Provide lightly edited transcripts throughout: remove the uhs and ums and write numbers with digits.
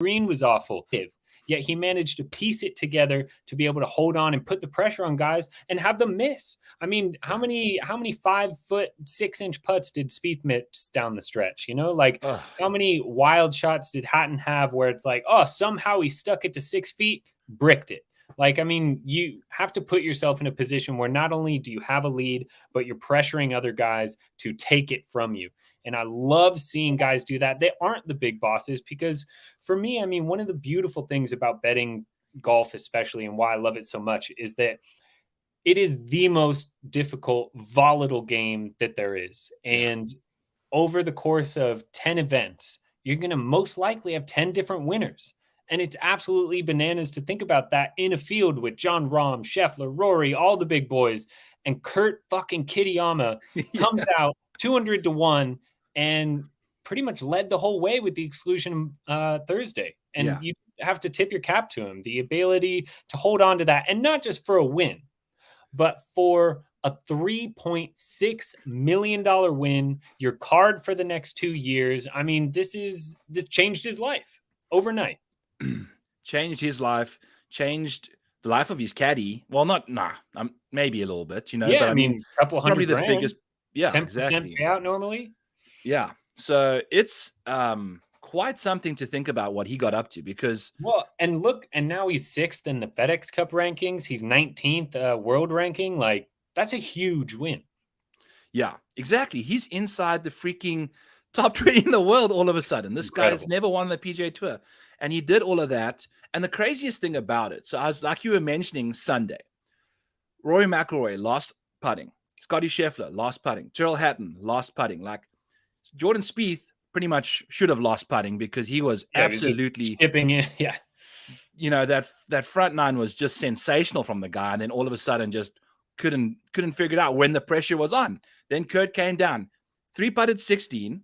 Green was awful. Yet he managed to piece it together to be able to hold on and put the pressure on guys and have them miss. I mean, how many 5'6" putts did Spieth miss down the stretch? You know, like how many wild shots did Hatton have where it's like, oh, somehow he stuck it to 6 feet, bricked it. Like, I mean, you have to put yourself in a position where not only do you have a lead, but you're pressuring other guys to take it from you. And I love seeing guys do that. They aren't the big bosses because for me, I mean, one of the beautiful things about betting golf, especially, and why I love it so much is that it is the most difficult, volatile game that there is. And over the course of 10 events, you're going to most likely have 10 different winners. And it's absolutely bananas to think about that in a field with John Rahm, Scheffler, Rory, all the big boys, and Kurt fucking Kitayama comes out 200 to 1 and pretty much led the whole way with the exclusion Thursday. And you have to tip your cap to him. The ability to hold on to that, and not just for a win, but for a $3.6 million win, your card for the next 2 years. I mean, this changed his life overnight. Changed his life, changed the life of his caddy. Well, maybe a little bit, you know. Yeah, but I mean, a couple probably hundred the biggest. Yeah, 10% exactly. payout normally. Yeah, so it's quite something to think about what he got up to because. Well, and look, and now he's 6th in the FedEx Cup rankings. He's 19th world ranking. Like, that's a huge win. Yeah, exactly. He's inside the freaking top 20 in the world all of a sudden. This guy's never won the PGA Tour. And he did all of that. And the craziest thing about it, so I was like you were mentioning Sunday, Rory McIlroy lost putting. Scotty Scheffler lost putting. Tyrrell Hatton lost putting. Like Jordan Spieth pretty much should have lost putting because he was absolutely chipping in. Yeah. You know, that front nine was just sensational from the guy. And then all of a sudden just couldn't figure it out when the pressure was on. Then Kurt came down, 3-putted 16.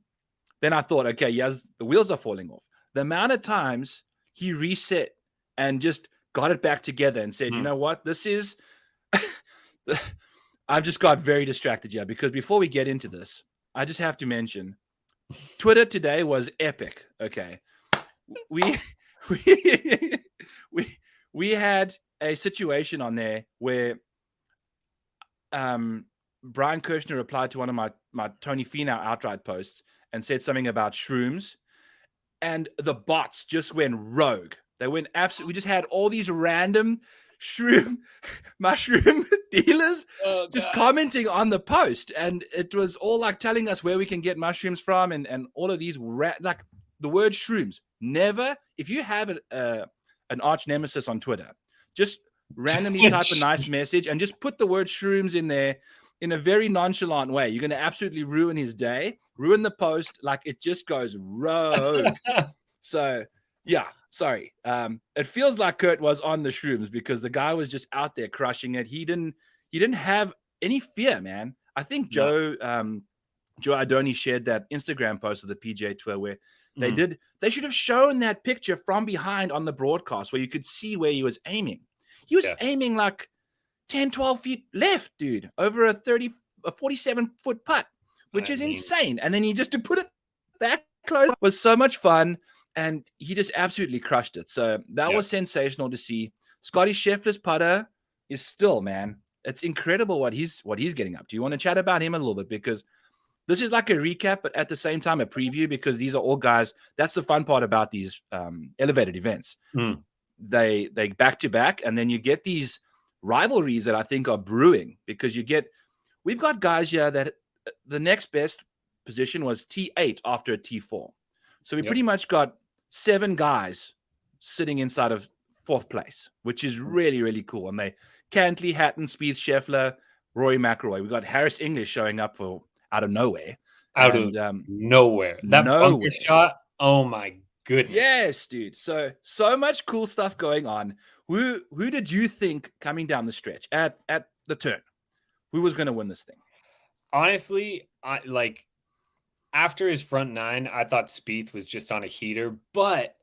Then I thought, okay, yes, the wheels are falling off. The amount of times he reset and just got it back together and said, you know what, this is, I've just got very distracted here because before we get into this, I just have to mention Twitter today was epic. Okay. We had a situation on there where Brian Kirshner replied to one of my Tony Finau outright posts and said something about shrooms, and the bots just went rogue. They went absolutely. We just had all these random mushroom dealers just commenting on the post, and it was all like telling us where we can get mushrooms from, and all of these like the word shrooms. Never, if you have an arch nemesis on Twitter, just randomly type a nice message and just put the word shrooms in there in a very nonchalant way. You're going to absolutely ruin his day, ruin the post. Like it just goes rogue. So yeah, sorry. It feels like Kurt was on the shrooms because the guy was just out there crushing it. He didn't have any fear, man. I think Joe Idoni shared that Instagram post of the PGA Tour where they should have shown that picture from behind on the broadcast where you could see where he was aiming. He was aiming like 10, 12 feet left, dude, over a 47-foot putt, which is insane. And then he just to put it that close was so much fun. And he just absolutely crushed it. So that was sensational to see. Scotty Scheffler's putter is still, man, it's incredible what he's getting up to. You want to chat about him a little bit because this is like a recap, but at the same time a preview because these are all guys. That's the fun part about these elevated events. They back to back, and then you get these rivalries that I think are brewing because we've got guys here that the next best position was T8 after a T4. So we pretty much got 7 guys sitting inside of 4th place, which is really, really cool. And they Cantley, Hatton, Spieth, Scheffler, Rory McIlroy. We got Harris English showing up out of nowhere. Nowhere. That bunker shot, oh my goodness. Yes, dude. So much cool stuff going on. Who did you think coming down the stretch at the turn? Who was going to win this thing? Honestly, after his front 9, I thought Spieth was just on a heater, but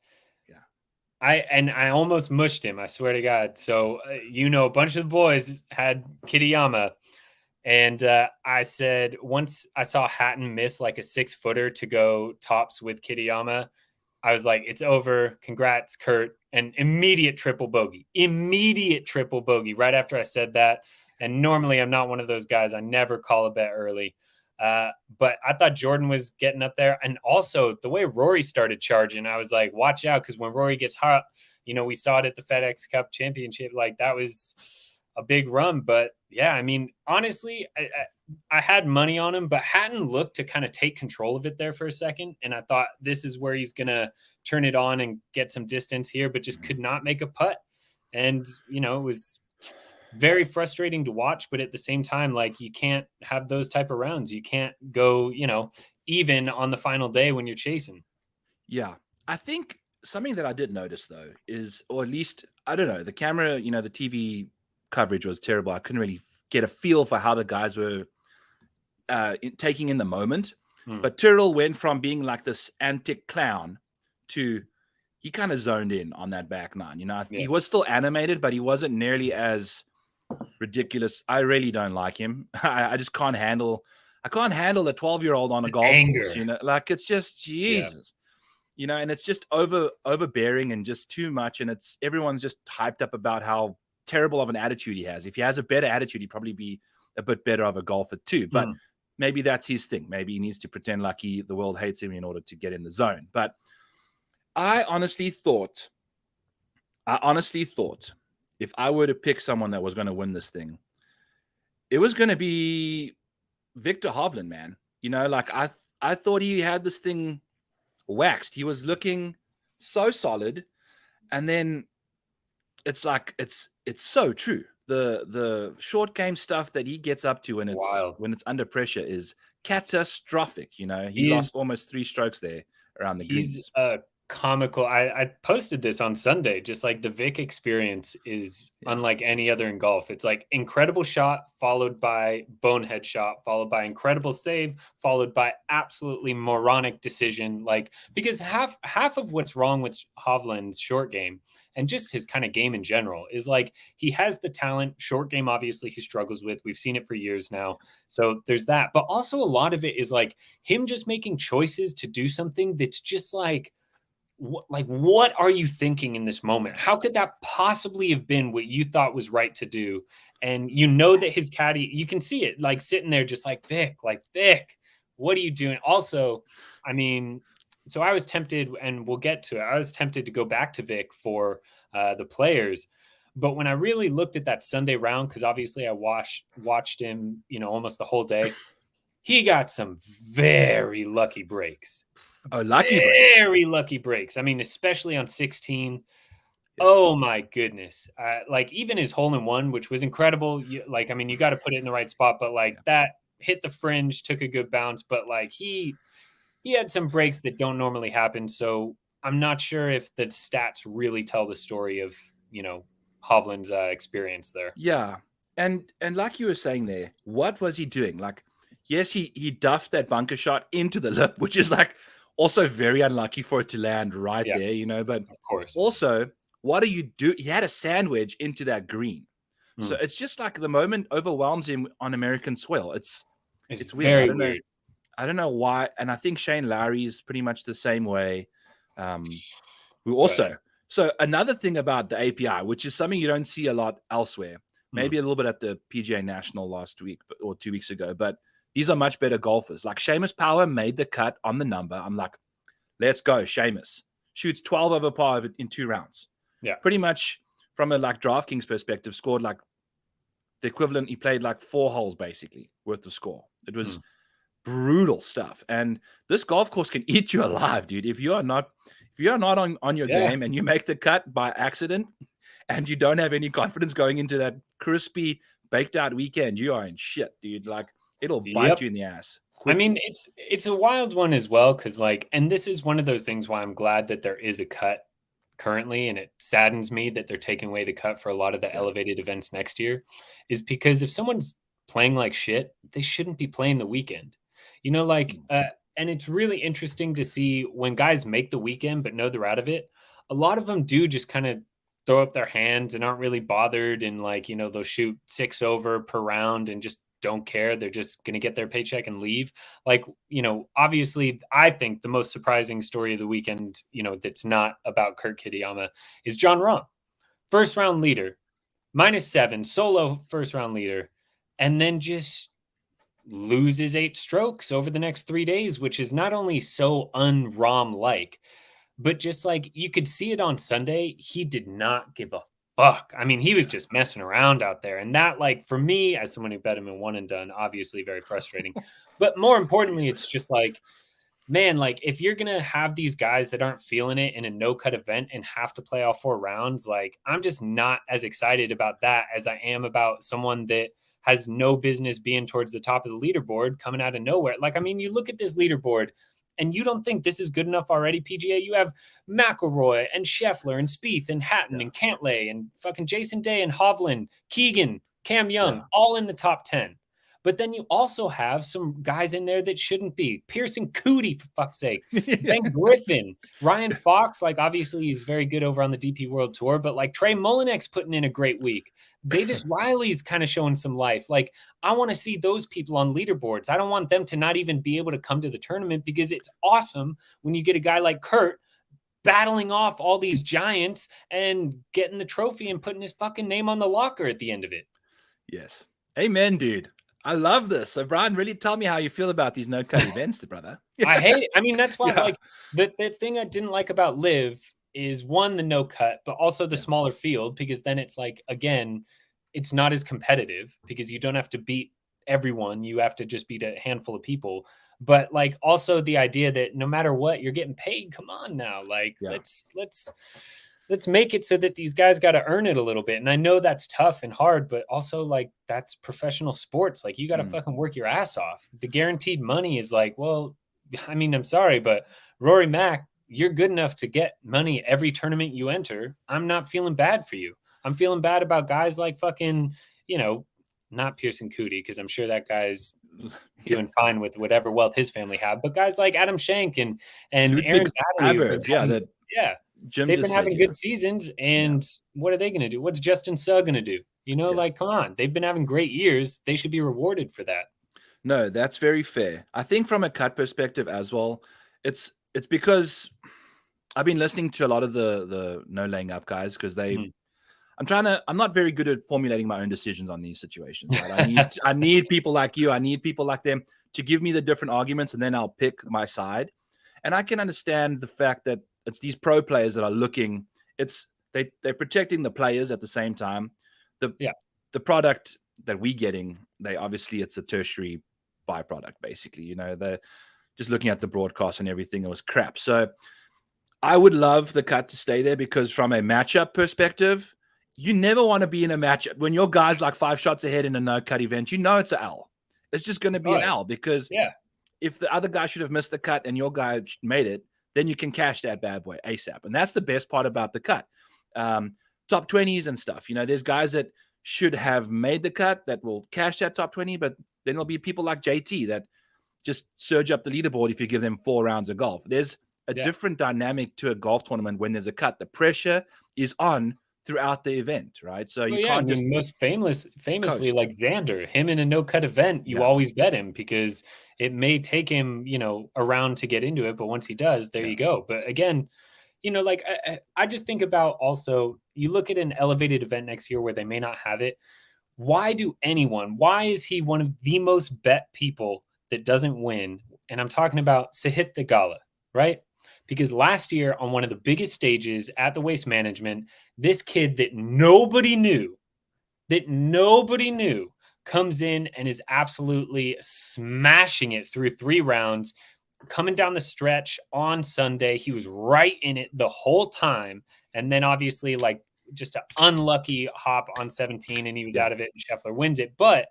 I almost mushed him. I swear to God. So, a bunch of the boys had Kitayama, and I said once I saw Hatton miss like a 6-footer to go tops with Kitayama, I was like, it's over. Congrats, Kurt. And immediate triple bogey right after I said that. And normally I'm not one of those guys. I never call a bet early. But I thought Jordan was getting up there. And also the way Rory started charging, I was like, watch out. Because when Rory gets hot, we saw it at the FedEx Cup Championship. Like, that was a big run. But yeah, I mean, honestly, I had money on him, but hadn't looked to kind of take control of it there for a second. And I thought this is where he's going to turn it on and get some distance here, but just could not make a putt. And, it was very frustrating to watch, but at the same time, like, you can't have those type of rounds. You can't go, even on the final day when you're chasing. Yeah. I think something that I did notice though is, or at least, I don't know, the camera, the TV coverage was terrible. I couldn't really get a feel for how the guys were taking in the moment. But Tyrrell went from being like this antic clown to he kind of zoned in on that back nine. He was still animated, but he wasn't nearly as ridiculous. I really don't like him. I just can't handle. I can't handle a 12-year-old on a golf course. Like, it's just Jesus. And it's just overbearing and just too much. And everyone's just hyped up about how terrible of an attitude he has. If he has a better attitude, he'd probably be a bit better of a golfer too. But maybe that's his thing. Maybe he needs to pretend like the world hates him in order to get in the zone. But I honestly thought if I were to pick someone that was going to win this thing, it was going to be Victor Hovland, man. Like, I thought he had this thing waxed. He was looking so solid. And then it's like, it's so true. The short game stuff that he gets up to when it's under pressure is catastrophic. He lost almost 3 strokes there around the greens. He's comical. I posted this on Sunday. Just like, the Vic experience is unlike any other in golf. It's like incredible shot followed by bonehead shot followed by incredible save followed by absolutely moronic decision. Like, because half of what's wrong with Hovland's short game and just his kind of game in general is like, he has the talent. Short game, obviously, he struggles with. We've seen it for years now. So there's that. But also a lot of it is like him just making choices to do something that's just like, what are you thinking in this moment? How could that possibly have been what you thought was right to do? And that his caddy, you can see it like sitting there just like, Vic, what are you doing? Also, I mean, so I was tempted, and we'll get to it. I was tempted to go back to Vic for the players. But when I really looked at that Sunday round, because obviously I watched him, almost the whole day, he got some very lucky breaks. Oh, lucky breaks. I mean, especially on 16. Oh my goodness. Like, even his hole in one, which was incredible. You got to put it in the right spot, but that hit the fringe, took a good bounce, but like he had some breaks that don't normally happen. So I'm not sure if the stats really tell the story of, Hovland's experience there. Yeah. And like you were saying there, what was he doing? Like, yes, he duffed that bunker shot into the lip, which is like, also very unlucky for it to land right there, but of course. Also, what do you do? He had a sand wedge into that green. So it's just like the moment overwhelms him on American soil. It's weird. Very weird. I don't know why. And I think Shane Lowry is pretty much the same way. We also, so another thing about the API, which is something you don't see a lot elsewhere, maybe a little bit at the PGA National last week or 2 weeks ago, but these are much better golfers. Like, Seamus Power made the cut on the number. I'm like, let's go, Seamus. Shoots 12 over par in 2 rounds. Yeah. Pretty much from a DraftKings perspective, scored like the equivalent. He played like 4 holes basically worth the score. It was brutal stuff. And this golf course can eat you alive, dude. If you are not on your game and you make the cut by accident and you don't have any confidence going into that crispy, baked out weekend, you are in shit, dude. Like, it'll bite you in the ass. I mean, it's a wild one as well, because and this is one of those things why I'm glad that there is a cut currently, and it saddens me that they're taking away the cut for a lot of the elevated events next year, is because if someone's playing like shit, they shouldn't be playing the weekend. And it's really interesting to see when guys make the weekend but know they're out of it. A lot of them do just kind of throw up their hands and aren't really bothered, and they'll shoot 6 over per round and just don't care. They're just going to get their paycheck and leave. Like, obviously, I think the most surprising story of the weekend, that's not about Kurt Kitayama is John Rahm. First round leader, -7, solo first round leader, and then just loses 8 strokes over the next 3 days, which is not only so un-Rahm like, but just like you could see it on Sunday, he did not give a fuck. I mean, he was just messing around out there. And that, like, for me, as someone who bet him in one and done, obviously very frustrating. But more importantly, it's just like, man, like, if you're going to have these guys that aren't feeling it in a no-cut event and have to play all 4 rounds, like, I'm just not as excited about that as I am about someone that has no business being towards the top of the leaderboard coming out of nowhere. Like, I mean, you look at this leaderboard and you don't think this is good enough already, PGA? You have McIlroy and Scheffler and Spieth and Hatton and Cantlay and fucking Jason Day and Hovland, Keegan, Cam Young, all in the top 10. But then you also have some guys in there that shouldn't be. Pearson Cootie, for fuck's sake. Ben Griffin. Ryan Fox, like, obviously he's very good over on the DP World Tour, but, like, Trey Mullinex's putting in a great week. Davis Riley's kind of showing some life. Like, I want to see those people on leaderboards. I don't want them to not even be able to come to the tournament, because it's awesome when you get a guy like Kurt battling off all these giants and getting the trophy and putting his fucking name on the locker at the end of it. Yes. Amen, dude. I love this. So, Brian, really tell me how you feel about these no-cut events, brother. I hate it. I mean, that's why, like, the thing I didn't like about Live is, one, the no-cut, but also the smaller field, because then it's like, again, it's not as competitive because you don't have to beat everyone. You have to just beat a handful of people. But, like, also the idea that no matter what, you're getting paid. Come on now. Like, let's make it so that these guys got to earn it a little bit. And I know that's tough and hard, but also, like, that's professional sports. Like, you got to fucking work your ass off. The guaranteed money is like, well, I mean, I'm sorry, but Rory Mac, you're good enough to get money every tournament you enter. I'm not feeling bad for you. I'm feeling bad about guys like fucking, not Pearson Cootie, because I'm sure that guy's doing fine with whatever wealth his family have. But guys like Adam Shank and Aaron Baddeley, Jim they've been having good seasons, and what are they going to do? What's Justin Suh going to do? Like, come on. They've been having great years. They should be rewarded for that. No, that's very fair. I think from a cut perspective as well, it's because I've been listening to a lot of the no laying up guys, because I'm not very good at formulating my own decisions on these situations. Right? I need people like you. I need people like them to give me the different arguments, and then I'll pick my side. And I can understand the fact that it's these pro players that are looking. They're protecting the players at the same time. The product that we're getting, it's a tertiary byproduct, basically. They're just looking at the broadcast and everything. It was crap. So I would love the cut to stay there, because from a matchup perspective, you never want to be in a matchup when your guy's like 5 shots ahead in a no cut event. It's an L. It's just going to be an L, because if the other guy should have missed the cut and your guy made it, then you can cash that bad boy ASAP. And that's the best part about the cut. Top 20s and stuff. There's guys that should have made the cut that will cash that top 20, but then there'll be people like JT that just surge up the leaderboard if you give them 4 rounds of golf. There's a different dynamic to a golf tournament when there's a cut. The pressure is on throughout the event, right? So you can't just most famously, like Xander, him in a no-cut event, you always bet him, because it may take him, a round to get into it, but once he does, there you go. But again, like I just think about, also, you look at an elevated event next year where they may not have it. Why is he one of the most bet people that doesn't win? And I'm talking about Sahith Theegala, right? Because last year on one of the biggest stages at the Waste Management, this kid that nobody knew comes in and is absolutely smashing it through 3 rounds, coming down the stretch on Sunday. He was right in it the whole time. And then obviously, like, just an unlucky hop on 17, and he was out of it, and Scheffler wins it. But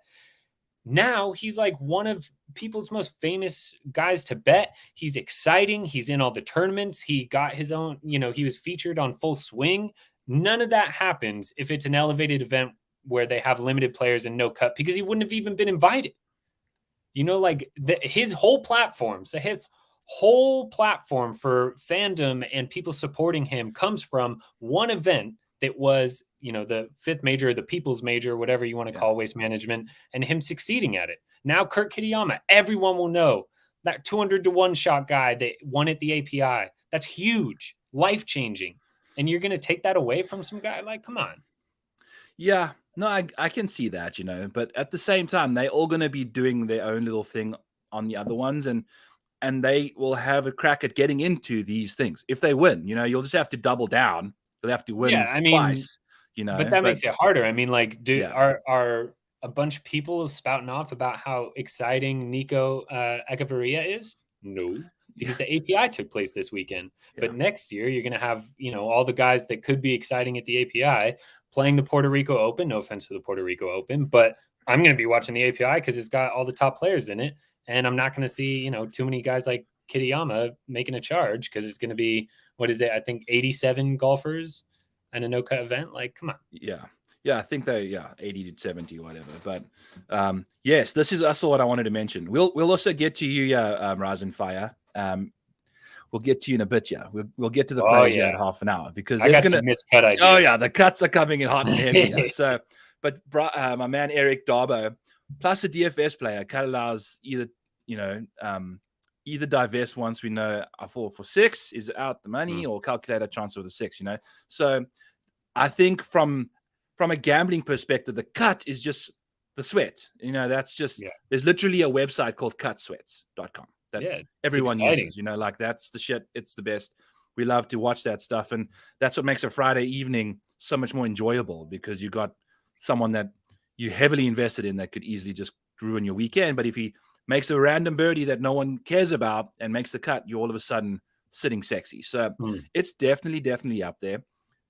now he's like one of people's most famous guys to bet. He's exciting. He's in all the tournaments. He got his own, he was featured on Full Swing. None of that happens if it's an elevated event where they have limited players and no cut, because he wouldn't have even been invited. His whole platform. So his whole platform for fandom and people supporting him comes from one event that was, the fifth major, the people's major, whatever you want to call waste management, and him succeeding at it. Now, Kurt Kitayama, everyone will know that 200-to-1 shot guy that won at the API. That's huge, life-changing. And you're going to take that away from some guy? Like, come on. Yeah, no, I can see that, but at the same time, they're all going to be doing their own little thing on the other ones, and they will have a crack at getting into these things. If they win, you'll just have to double down. You'll have to win twice, But that makes it harder. I mean, like, are a bunch of people spouting off about how exciting Nico Echevarria is? No, because the API took place this weekend. But next year, you're going to have, all the guys that could be exciting at the API playing the Puerto Rico Open. No offense to the Puerto Rico Open, but I'm going to be watching the API because it's got all the top players in it. And I'm not going to see, too many guys like Kitayama making a charge because it's going to be, what is it? I think 87 golfers and a no-cut event. Like, come on. Yeah, I think 80 to 70 or whatever. But yes, this is also what I wanted to mention. We'll also get to you, Rise and Fire. We'll get to you in a bit. We'll get to the players in half an hour because I got some miscut ideas. Oh yeah, the cuts are coming in hot and heavy. So, but my man Eric Darbo, plus a DFS player, cut allows either divest once we know a 4-for-6 is out the money or calculate a chance of the 6. So I think from a gambling perspective, the cut is just the sweat. That's just there's literally a website called cutsweats.com that everyone uses. Like that's the shit. It's the best. We love to watch that stuff, and that's what makes a Friday evening so much more enjoyable because you got someone that you heavily invested in that could easily just ruin your weekend. But if he makes a random birdie that no one cares about and makes the cut, you're all of a sudden sitting sexy. So it's definitely up there.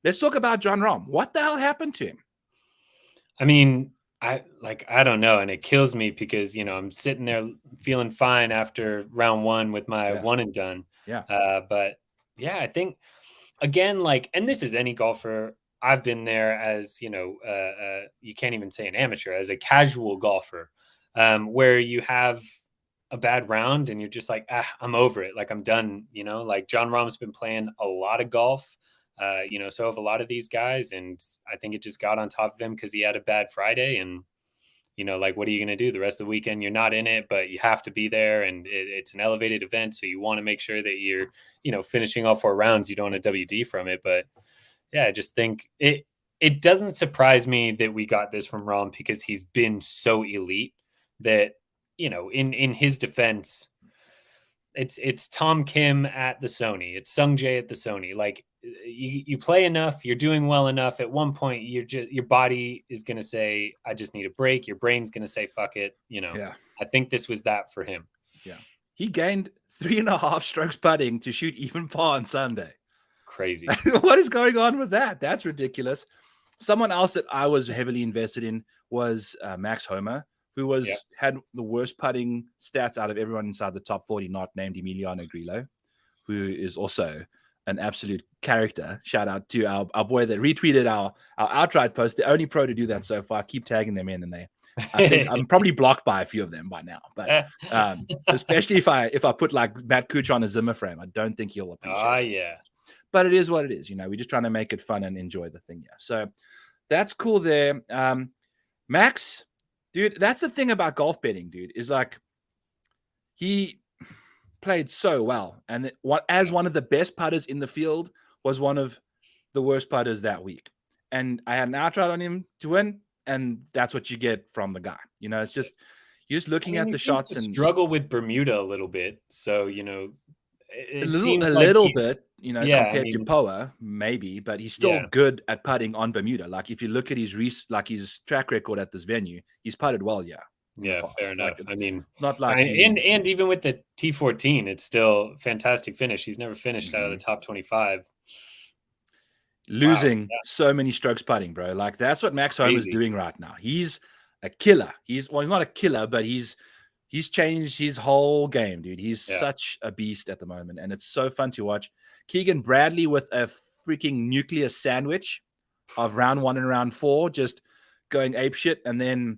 Let's talk about Jon Rahm. What the hell happened to him? I mean, I don't know. And it kills me because, I'm sitting there feeling fine after round one with my one and done. Yeah. But yeah, I think again, and this is any golfer. I've been there as, you can't even say an amateur, as a casual golfer, where you have a bad round and you're just like, I'm over it. Like I'm done, like Jon Rahm's been playing a lot of golf. So have a lot of these guys, and I think it just got on top of him because he had a bad Friday, and what are you going to do the rest of the weekend? You're not in it, but you have to be there, and it's an elevated event, so you want to make sure that you're, finishing all 4 rounds. You don't want a WD from it, but yeah, I just think it doesn't surprise me that we got this from Rahm because he's been so elite that in his defense, it's Tom Kim at the Sony, it's Sung Jae at the Sony, like. You play enough, you're doing well enough. At one point, your body is going to say, I just need a break. Your brain's going to say, fuck it. I think this was that for him. Yeah. He gained 3.5 strokes putting to shoot even par on Sunday. Crazy. What is going on with that? That's ridiculous. Someone else that I was heavily invested in was Max Homa, who had the worst putting stats out of everyone inside the top 40, not named Emiliano Grillo, who is also an absolute character. Shout out to our boy that retweeted our outright post, the only pro to do that so far. Keep tagging them in, and I think I'm probably blocked by a few of them by now. But especially if I put like Matt Kuchar on a Zimmer frame, I don't think he'll appreciate it. But it is what it is. We're just trying to make it fun and enjoy the thing. Yeah. So that's cool there. Max, dude, that's the thing about golf betting, dude, is like he played so well, and as one of the best putters in the field, was one of the worst putters that week. And I had an outright on him to win, and that's what you get from the guy. It's just you're just looking at the shots and struggle with Bermuda a little bit. So a little bit, compared to Poa, maybe, but he's still good at putting on Bermuda. Like if you look at his track record at this venue, he's putted well. Yeah, fair enough. I mean, not like and even with the T14, it's still fantastic finish. He's never finished out of the top 25. Losing so many strokes putting, bro. Like that's what Max Homa is doing right now. He's a killer. He's not a killer, but he's changed his whole game, dude. He's such a beast at the moment, and it's so fun to watch. Keegan Bradley with a freaking nuclear sandwich of round 1 and round 4, just going apeshit, and then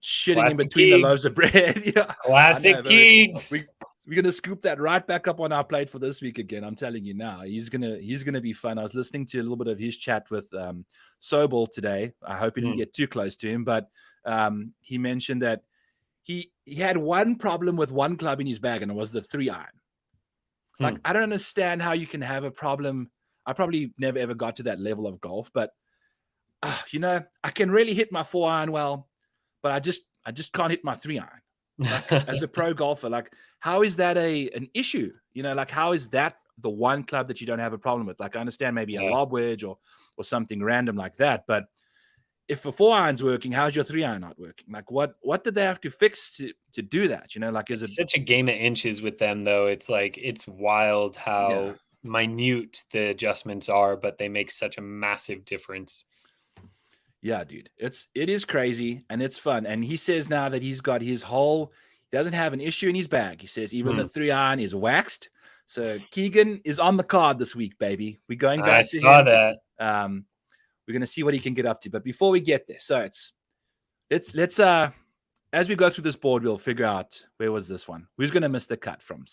shitting in between the loaves of bread. Classic Keegs. we're gonna scoop that right back up on our plate for this week again. I'm telling you now, he's gonna be fun. I was listening to a little bit of his chat with Sobel today. I hope he didn't get too close to him, but he mentioned that he had one problem with one club in his bag, and it was the 3-iron. Like, I don't understand how you can have a problem. I probably never ever got to that level of golf, but I can really hit my 4-iron well, but I just can't hit my 3-iron. Like, as a pro golfer, like, how is that an issue? Like, how is that the one club that you don't have a problem with? Like, I understand maybe a lob wedge or something random like that, but if a 4-iron's working, how's your 3-iron not working? Like, what did they have to fix to do that? Like, is it such a game of inches with them, though? It's like, it's wild how minute the adjustments are, but they make such a massive difference. Yeah, dude, it is crazy and it's fun. And he says now that he's got he doesn't have an issue in his bag. He says even the 3-iron is waxed. So Keegan is on the card this week, baby. We're going back to him. I saw that. We're going to see what he can get up to. But before we get there, so let's as we go through this board, we'll figure out where was this one. Who's going to miss the cut from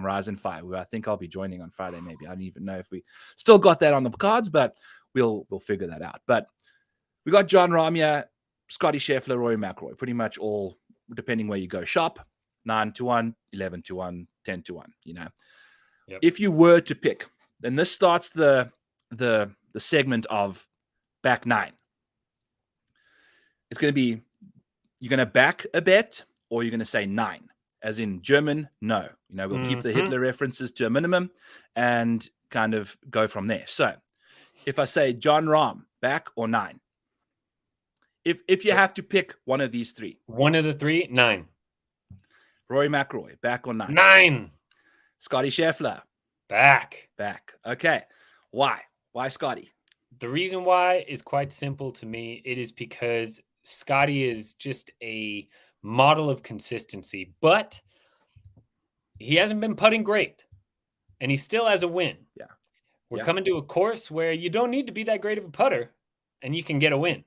Rise and Fire, who I think I'll be joining on Friday. Maybe I don't even know if we still got that on the cards, but we'll figure that out. But we got John Ramia, Scotty Scheffler, Rory McIlroy, pretty much all, depending where you go, shop, 9-1, 11-1, 10-1, Yep. If you were to pick, then this starts the segment of back 9. It's going to be, you're going to back a bet or you're going to say 9, as in German, no. We'll keep the Hitler references to a minimum and kind of go from there. So if I say John Rahm, back or 9? If you have to pick one of these 3. One of the 3, 9. Rory McIlroy, back or 9? 9. Scotty Scheffler. Back. Okay. Why? Why Scotty? The reason why is quite simple to me. It is because Scotty is just a model of consistency, but he hasn't been putting great, and he still has a win. Yeah. We're coming to a course where you don't need to be that great of a putter, and you can get a win.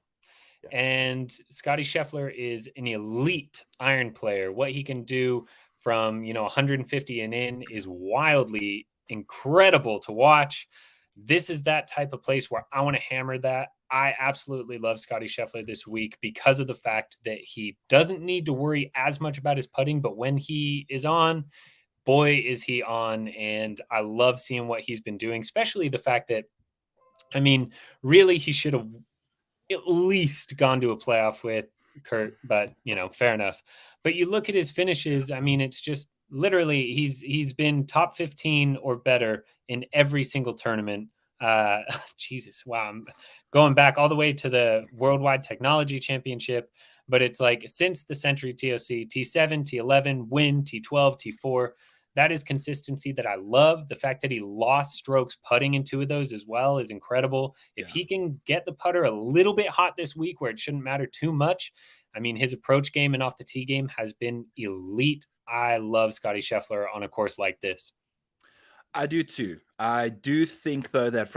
Yeah. And Scotty Scheffler is an elite iron player. What he can do from 150 and in is wildly incredible to watch. This is that type of place where I want to hammer that. I absolutely love Scotty Scheffler this week because of the fact that he doesn't need to worry as much about his putting, but when he is on, boy, is he on. And I love seeing what he's been doing, especially the fact that, really he should have at least gone to a playoff with Kurt, but fair enough. But you look at his finishes, it's just literally he's been top 15 or better in every single tournament. Jesus, wow. I'm going back all the way to the Worldwide Technology Championship, but it's like since the Century TOC, T7, T11, Win, T12, T4. That is consistency that I love. The fact that he lost strokes putting in 2 of those as well is incredible. If he can get the putter a little bit hot this week where it shouldn't matter too much, his approach game and off the tee game has been elite. I love Scotty Scheffler on a course like this. I do too. I do think though that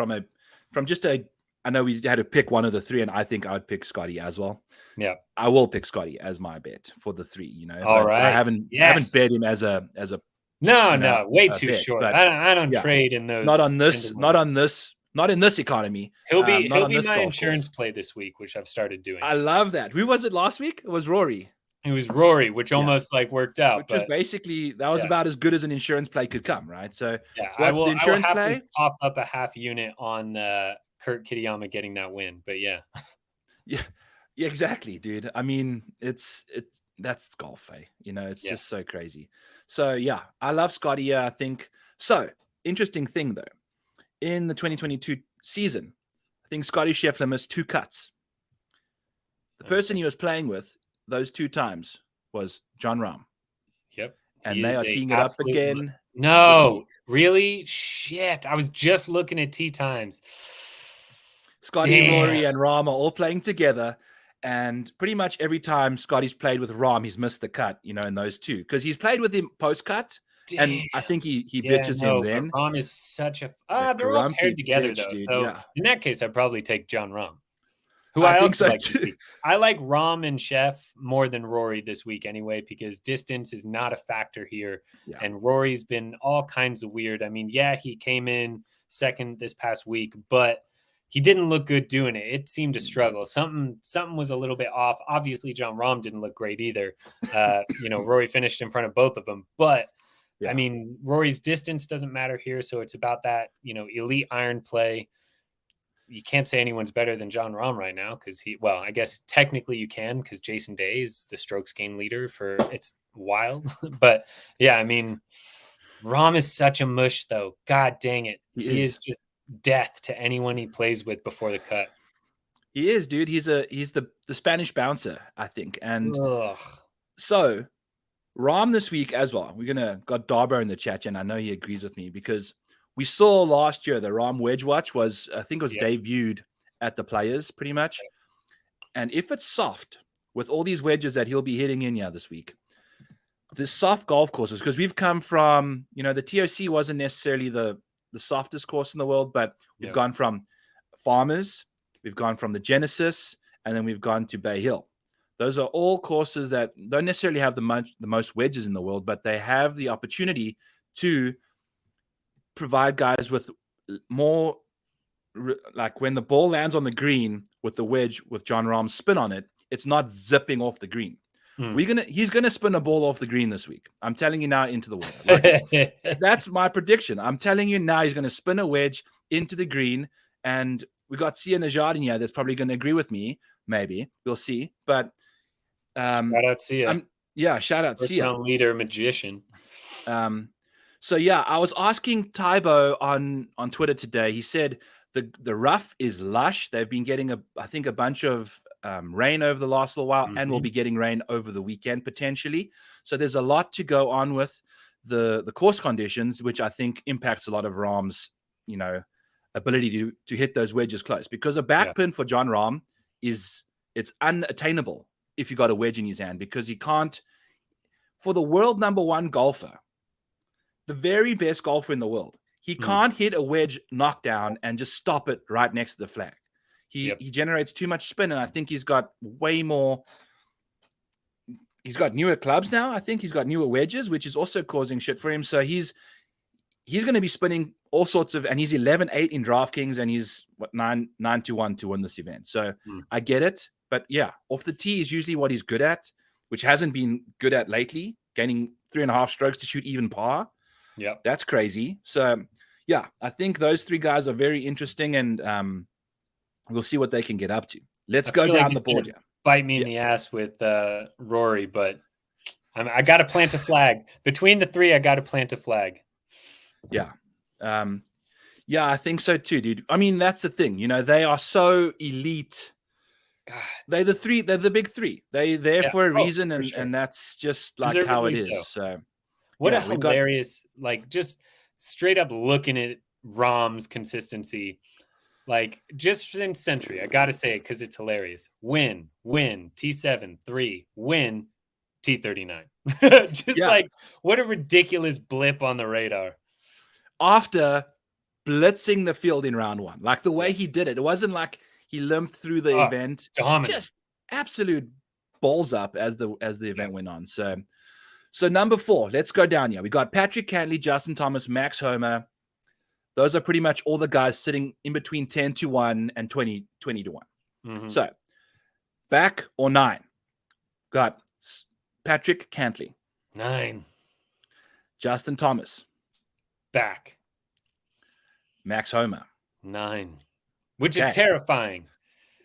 I know we had to pick one of the 3, and I think I would pick Scotty as well. Yeah, I will pick Scotty as my bet for the 3. All right. I haven't bet him as a no, way too bet, short. I don't trade in those. Not in this economy. He'll be my insurance play this week, which I've started doing. I love that. Who was it last week? It was Rory. It was Rory, which almost worked out. Which was basically about as good as an insurance play could come, right? So I will happily cough up a half unit on Kurt Kitayama getting that win. But yeah, exactly, dude. That's golf, eh? It's just so crazy. So yeah, I love Scotty. I think so. Interesting thing though, in the 2022 season, I think Scotty Scheffler missed 2 cuts. The person he was playing with those 2 times was John Rahm. Yep. And they are teeing it up again. No, really? Shit. I was just looking at tee times. Scotty, Rory, and Rahm are all playing together. And pretty much every time Scotty's played with Rahm, he's missed the cut, in those 2. Because he's played with him post-cut. And I think he bitches him then. Rahm is such a... they're all paired together, though. Dude. So in that case, I'd probably take John Rahm. who I I think also so like to too. see. I like Rahm and Chef more than Rory this week anyway, because distance is not a factor here. Yeah. And Rory's been all kinds of weird. I mean, yeah, he came in second this past week, but he didn't look good doing it. It seemed to struggle. Something was a little bit off. Obviously, John Rahm didn't look great either. Rory finished in front of both of them, but I mean, Rory's distance doesn't matter here. So it's about that, elite iron play. You can't say anyone's better than John Rahm right now because I guess technically you can because Jason Day is the strokes gain leader it's wild. But yeah, I mean, Rahm is such a mush though. God dang it. He is just death to anyone he plays with before the cut. He is, dude. He's the Spanish bouncer, I think. And Ugh. so Rahm this week as well. Got Darbo in the chat, and I know he agrees with me because we saw last year the Rahm wedge watch was, I think, debuted at the Players pretty much. And if it's soft with all these wedges that he'll be hitting in this week, the soft golf courses, because we've come from, the TOC wasn't necessarily the softest course in the world, but we've gone from Farmers, we've gone from the Genesis, and then we've gone to Bay Hill. Those are all courses that don't necessarily have the most wedges in the world, but they have the opportunity to provide guys with more, like when the ball lands on the green with the wedge with John Rahm's spin on it, it's not zipping off the green. He's gonna spin a ball off the green this week. I'm telling you now into the water. Like, that's my prediction. I'm telling you now he's gonna spin a wedge into the green, and we got Sia Najad in here that's probably gonna agree with me. Maybe we'll see. But shout out Sia. Shout out First Sia. round leader, magician. So I was asking Tybo on Twitter today. He said the rough is lush. They've been getting I think a bunch of rain over the last little while, and we'll be getting rain over the weekend potentially. So there's a lot to go on with the course conditions, which I think impacts a lot of Rahm's, ability to hit those wedges close, because a back pin for John Rahm it's unattainable if you got a wedge in his hand, because he can't, for the world number one golfer, the very best golfer in the world, he can't hit a wedge knockdown and just stop it right next to the flag. He generates too much spin, and I think he's got way more. He's got newer clubs now. I think he's got newer wedges, which is also causing shit for him. So he's going to be spinning all sorts of, and he's 11-8 in DraftKings, and he's 9-1 to win this event. So I get it, but off the tee is usually what he's good at, which hasn't been good at lately. Gaining 3.5 strokes to shoot even par. Yeah, that's crazy. So I think those three guys are very interesting, and we'll see what they can get up to. Let's go down the board. Bite me in the ass with Rory, but I got to plant a flag. Between the three, I got to plant a flag. Yeah. I think so too, dude. I mean, that's the thing. They are so elite. God, they're the big three. They're there for a reason, and that's just like how it is. So what a hilarious, just straight up looking at Rahm's consistency. Just in Century, I got to say it because it's hilarious. Win, T7, 3, win, T39. What a ridiculous blip on the radar. After blitzing the field in round one, like the way he did it, it wasn't like he limped through the event. Dominant. Just absolute balls up as the event went on. So number 4, let's go down here. We got Patrick Cantley, Justin Thomas, Max Homa. Those are pretty much all the guys sitting in between 10-1 and 20-1. So back or 9. Got Patrick Cantley. 9. Justin Thomas. Back. Max Homa. 9. Which is terrifying.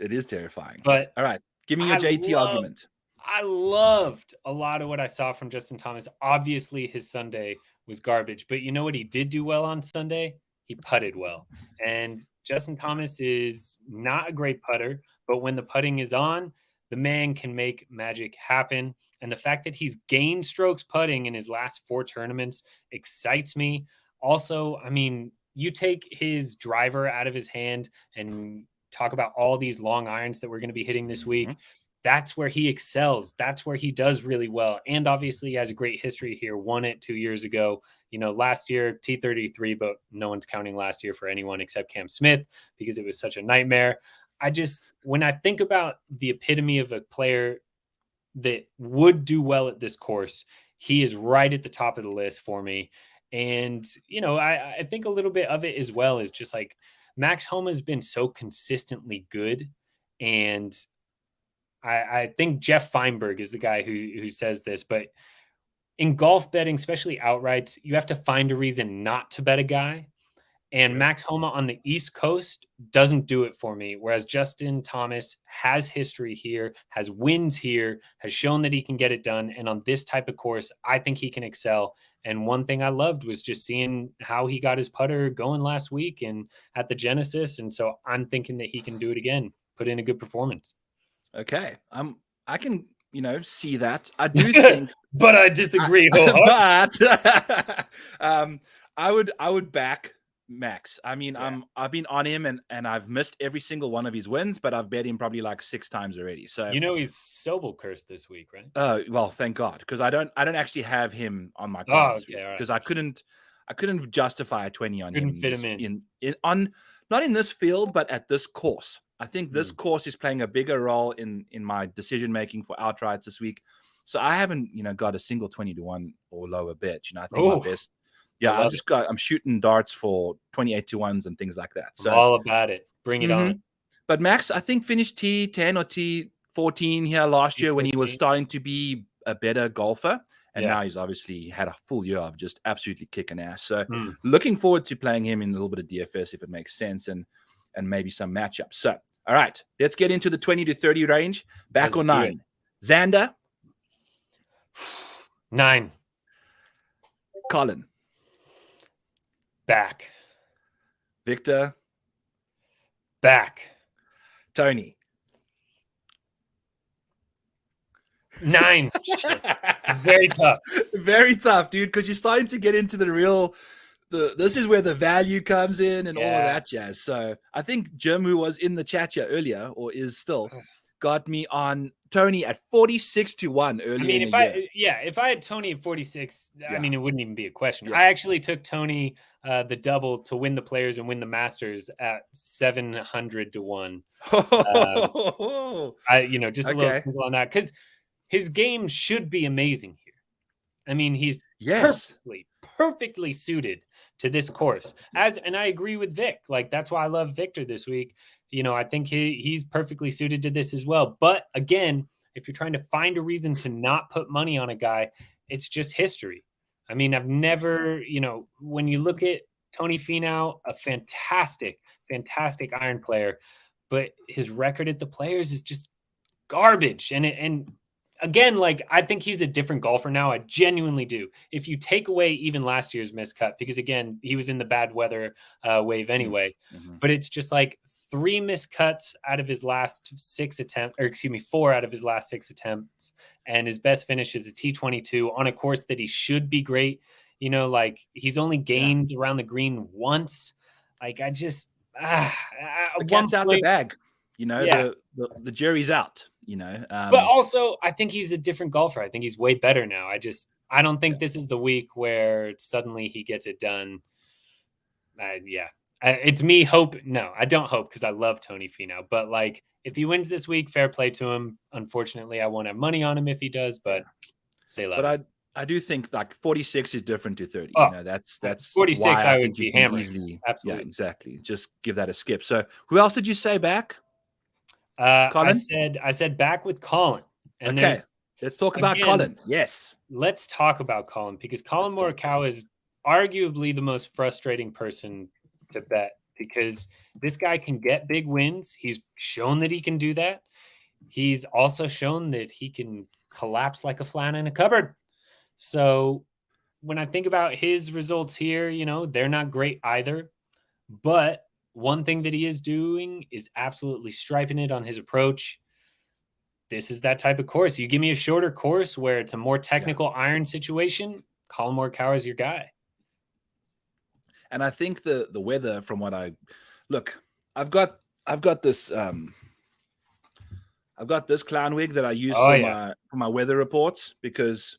It is terrifying. But all right, give me your JT argument. I loved a lot of what I saw from Justin Thomas. Obviously, his Sunday was garbage, but you know what he did do well on Sunday? He putted well. And Justin Thomas is not a great putter, but when the putting is on, the man can make magic happen. And the fact that he's gained strokes putting in his last 4 tournaments excites me. Also, I mean, you take his driver out of his hand and talk about all these long irons that we're going to be hitting this week. That's where he excels. That's where he does really well. And obviously he has a great history here. Won it 2 years ago. Last year, T33, but no one's counting last year for anyone except Cam Smith because it was such a nightmare. when I think about the epitome of a player that would do well at this course, he is right at the top of the list for me. And, I think a little bit of it as well is just like Max Homa has been so consistently good. And I think Jeff Feinberg is the guy who says this, but in golf betting, especially outrights, you have to find a reason not to bet a guy. And Sure. Max Homa on the East Coast doesn't do it for me. Whereas Justin Thomas has history here, has wins here, has shown that he can get it done. And on this type of course, I think he can excel. And one thing I loved was just seeing how he got his putter going last week and at the Genesis. And so I'm thinking that he can do it again, put in a good performance. Okay. I can, see that. I do think, but I disagree. But I would back Max. I mean, Yeah. I've been on him and I've missed every single one of his wins, but I've bet him probably like 6 times already. So he's Sobel cursed this week, right? Well, thank God, because I don't actually have him on my card this week because I couldn't justify a 20 on him. Fit him not in this field, but at this course. I think this course is playing a bigger role in my decision making for outrights this week. So I haven't, got a single 20 to 1 or lower bet. I think my best. Yeah, I'm shooting darts for 28 to 1s and things like that. So I'm all about it. Bring it on. But Max, I think, finished T10 or T14 here last year when he was starting to be a better golfer. And now he's obviously had a full year of just absolutely kicking ass. So looking forward to playing him in a little bit of DFS if it makes sense and maybe some matchups. So, all right, let's get into the 20 to 30 range. Back or 9? Xander? 9. Colin? Back. Victor? Back. Tony? 9. It's very tough. Very tough, dude, because you're starting to get into the real this is where the value comes in and all of that jazz. So I think Jim, who was in the chat here earlier or is still, got me on Tony at 46 to 1 earlier. I mean, if I had Tony at 46, I mean, it wouldn't even be a question. I actually took Tony the double to win the Players and win the Masters at 700 to 1. Just a little sprinkle on that because his game should be amazing here. I mean, he's perfectly suited to this course. And I agree with Vic. Like, that's why I love Victor this week. I think he's perfectly suited to this as well. But again, if you're trying to find a reason to not put money on a guy, it's just history. I mean, I've never, when you look at Tony Finau, a fantastic, fantastic iron player, but his record at the Players is just garbage. And again, like, I think he's a different golfer now. I genuinely do. If you take away even last year's miscut, because again, he was in the bad weather wave anyway, but it's just like 3 miscuts out of his last 6 attempts, 4 out of his last 6 attempts. And his best finish is a T22 on a course that he should be great. Like, he's only gained around the green once. Like, I just, the cat's out the bag, the jury's out. But also, I think he's a different golfer. I think he's way better now. I don't think this is the week where suddenly he gets it done. It's me hope. No, I don't hope because I love Tony Finau. But like, if he wins this week, fair play to him. Unfortunately, I won't have money on him if he does. But say love. But I do think like 46 is different to 30. That's 46. I would be hammering. Easily, absolutely, yeah, exactly. Just give that a skip. So who else did you say back? Colin? I said back with Colin. And let's talk about Colin. Yes. Let's talk about Colin because Colin Morikawa is arguably the most frustrating person to bet because this guy can get big wins. He's shown that he can do that. He's also shown that he can collapse like a flan in a cupboard. So when I think about his results here, they're not great either. But one thing that he is doing is absolutely striping it on his approach. This is that type of course. You give me a shorter course where it's a more technical iron situation, Colin Morikawa is your guy. And I think the weather, from what I've got this clown wig that I use for my weather reports because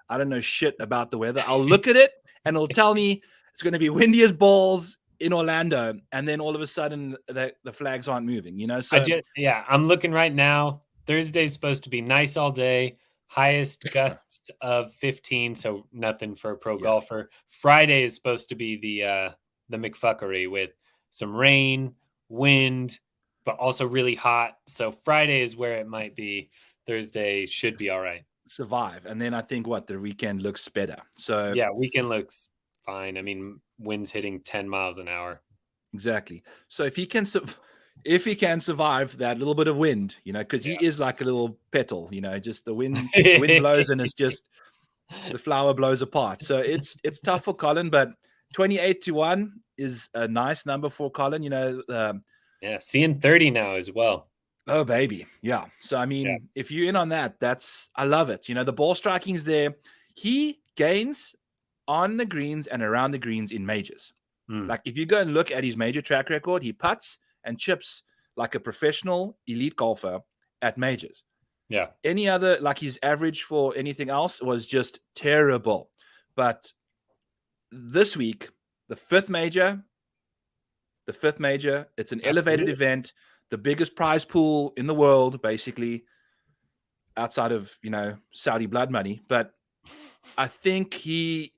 I don't know shit about the weather. I'll look at it and it'll tell me it's going to be windy as balls in Orlando, and then all of a sudden the flags aren't moving, So I'm looking right now. Thursday's supposed to be nice all day, highest gusts of 15, so nothing for a pro golfer. Friday is supposed to be the McFuckery with some rain, wind, but also really hot. So Friday is where it might be. Thursday should be all right. Survive, and then I think the weekend looks better. So yeah, weekend looks fine. I mean, wind's hitting 10 miles an hour. Exactly. So if he can survive that little bit of wind, because he is like a little petal, just the wind blows and it's just the flower blows apart. So it's tough for Colin, but 28-1 is a nice number for Colin. Seeing 30 now as well. Oh baby, yeah. So I mean, if you're in on that, I love it. The ball striking's there. He gains on the greens and around the greens in majors. Like if you go and look at his major track record, he putts and chips like a professional elite golfer at majors. Yeah. Any other, like his average for anything else was just terrible. But this week, the fifth major, it's an elevated event, the biggest prize pool in the world, basically, outside of, Saudi blood money. But I think he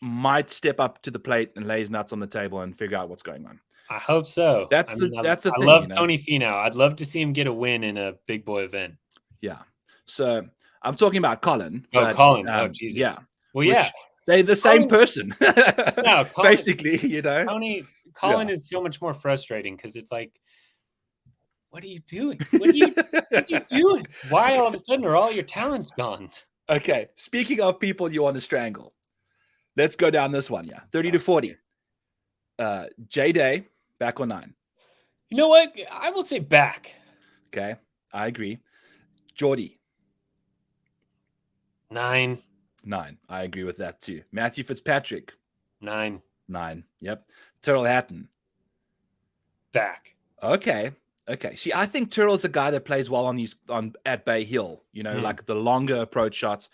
might step up to the plate and lay his nuts on the table and figure out what's going on. I hope so. That's the thing. I love Tony Finau. I'd love to see him get a win in a big boy event. Yeah. So I'm talking about Colin. Colin. Oh, Jesus. Yeah. Well, yeah. They're the same person. No, Colin, basically, Colin is so much more frustrating because it's like, what are you doing? What are you doing? Why all of a sudden are all your talents gone? Okay. Speaking of people you want to strangle, let's go down this one. Yeah. 30-40. J-Day, back on 9. You know what? I will say back. Okay. I agree. Geordie. 9. I agree with that too. Matthew Fitzpatrick. 9. Yep. Tyrrell Hatton. Back. Okay. See, I think Tyrrell's a guy that plays well at Bay Hill, like the longer approach shots.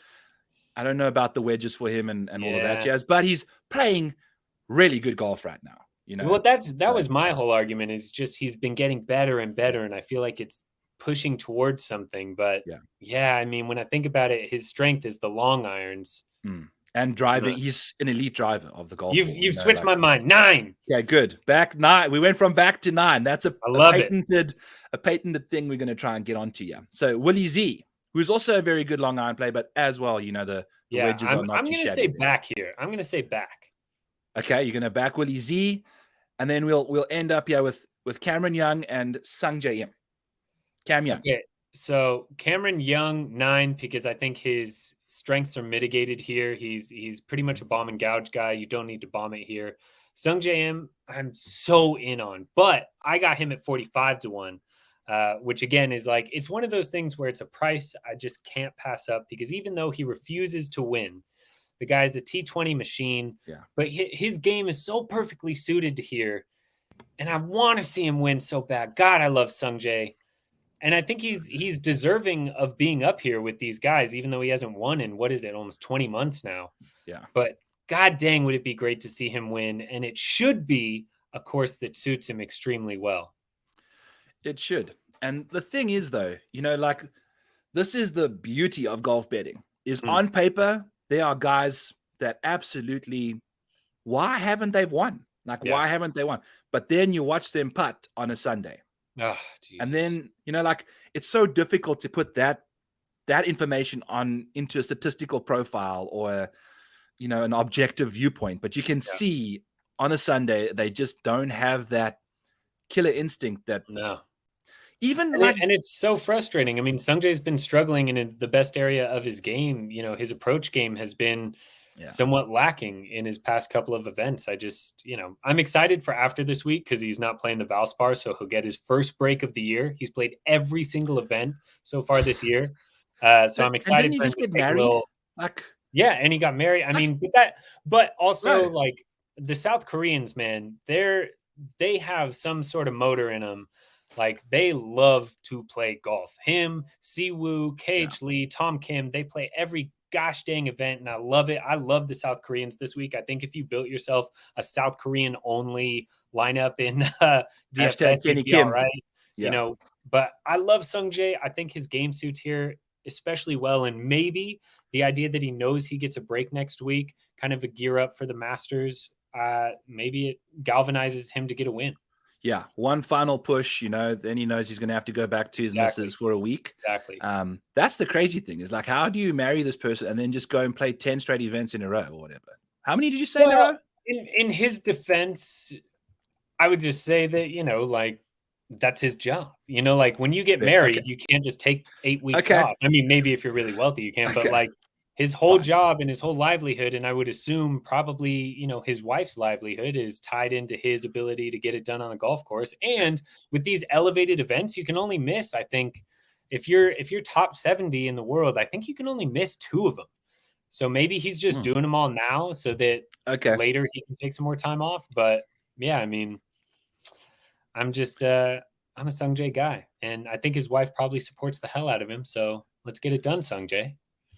I don't know about the wedges for him and all of that jazz, but he's playing really good golf right now. Well, that was my whole argument, is just he's been getting better and better, and I feel like it's pushing towards something. But I mean, when I think about it, his strength is the long irons and driving. He's an elite driver of the golf. You've switched my mind. 9. Yeah, good. Back 9. We went from back to 9. That's a patented thing we're going to try and get onto. Yeah. So Willie Z, who's also a very good long iron play, but as well, the wedges are not too shabby. I'm going to say back here. I'm going to say back. Okay, you're going to back Willie Z, and then we'll end up here with Cameron Young and Sung Jae Im. Cam Young. Okay, so Cameron Young 9, because I think his strengths are mitigated here. He's pretty much a bomb and gouge guy. You don't need to bomb it here. Sung Jae Im, I'm so in on, but I got him at 45-1. Which again is like, it's one of those things where it's a price I just can't pass up, because even though he refuses to win, the guy's a T20 machine, but his game is so perfectly suited to here. And I want to see him win so bad. God, I love Sung Jae. And I think he's deserving of being up here with these guys, even though he hasn't won in, almost 20 months now. Yeah. But God dang, would it be great to see him win. And it should be a course that suits him extremely well. It should. And the thing is, though, like, this is the beauty of golf betting, is on paper, there are guys that absolutely, why haven't they won? Like, why haven't they won? But then you watch them putt on a Sunday. Oh, Jesus. And then, like, it's so difficult to put that information into a statistical profile or, an objective viewpoint. But you can see on a Sunday, they just don't have that killer instinct that... No. And it's so frustrating. I mean, Sungjae's been struggling in the best area of his game. His approach game has been somewhat lacking in his past couple of events. I just, I'm excited for after this week because he's not playing the Valspar, so he'll get his first break of the year. He's played every single event so far this year. So I'm excited. And didn't he just get married? And he got married. I mean, but also like the South Koreans, man, they have some sort of motor in them. Like, they love to play golf. Him, Siwoo, KH Lee, Tom Kim, they play every gosh dang event, and I love it. I love the South Koreans this week. I think if you built yourself a South Korean only lineup in DFS, Kenny you'd be all Kim. right. Yeah. But I love Sung Jae. I think his game suits here especially well, and maybe the idea that he knows he gets a break next week, kind of a gear up for the Masters. Maybe it galvanizes him to get a win. Yeah, one final push, then he knows he's going to have to go back to his missus for a week. Exactly. That's the crazy thing is like, how do you marry this person and then just go and play 10 straight events in a row or whatever? How many did you say in a row? In his defense, I would just say that, that's his job. Like when you get married, you can't just take 8 weeks off. I mean, maybe if you're really wealthy, you can, but like his whole job and his whole livelihood, and I would assume probably, his wife's livelihood is tied into his ability to get it done on a golf course. And with these elevated events, you can only miss, I think, if you're top 70 in the world, I think you can only miss 2 of them. So maybe he's just doing them all now so that later he can take some more time off. But yeah, I mean, I'm a Sung Jae guy, and I think his wife probably supports the hell out of him. So let's get it done, Sung Jae.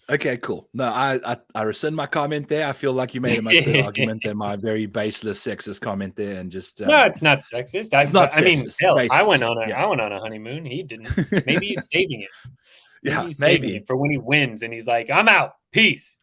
Okay, cool. No, I rescind my comment there. I feel like you made a much better argument than my very baseless sexist comment there, and just no, it's not sexist. It's not sexist. I mean, hell, baseless. I went on a honeymoon. He didn't. Maybe he's saving it. He's saving it for when he wins, and he's like, "I'm out, peace."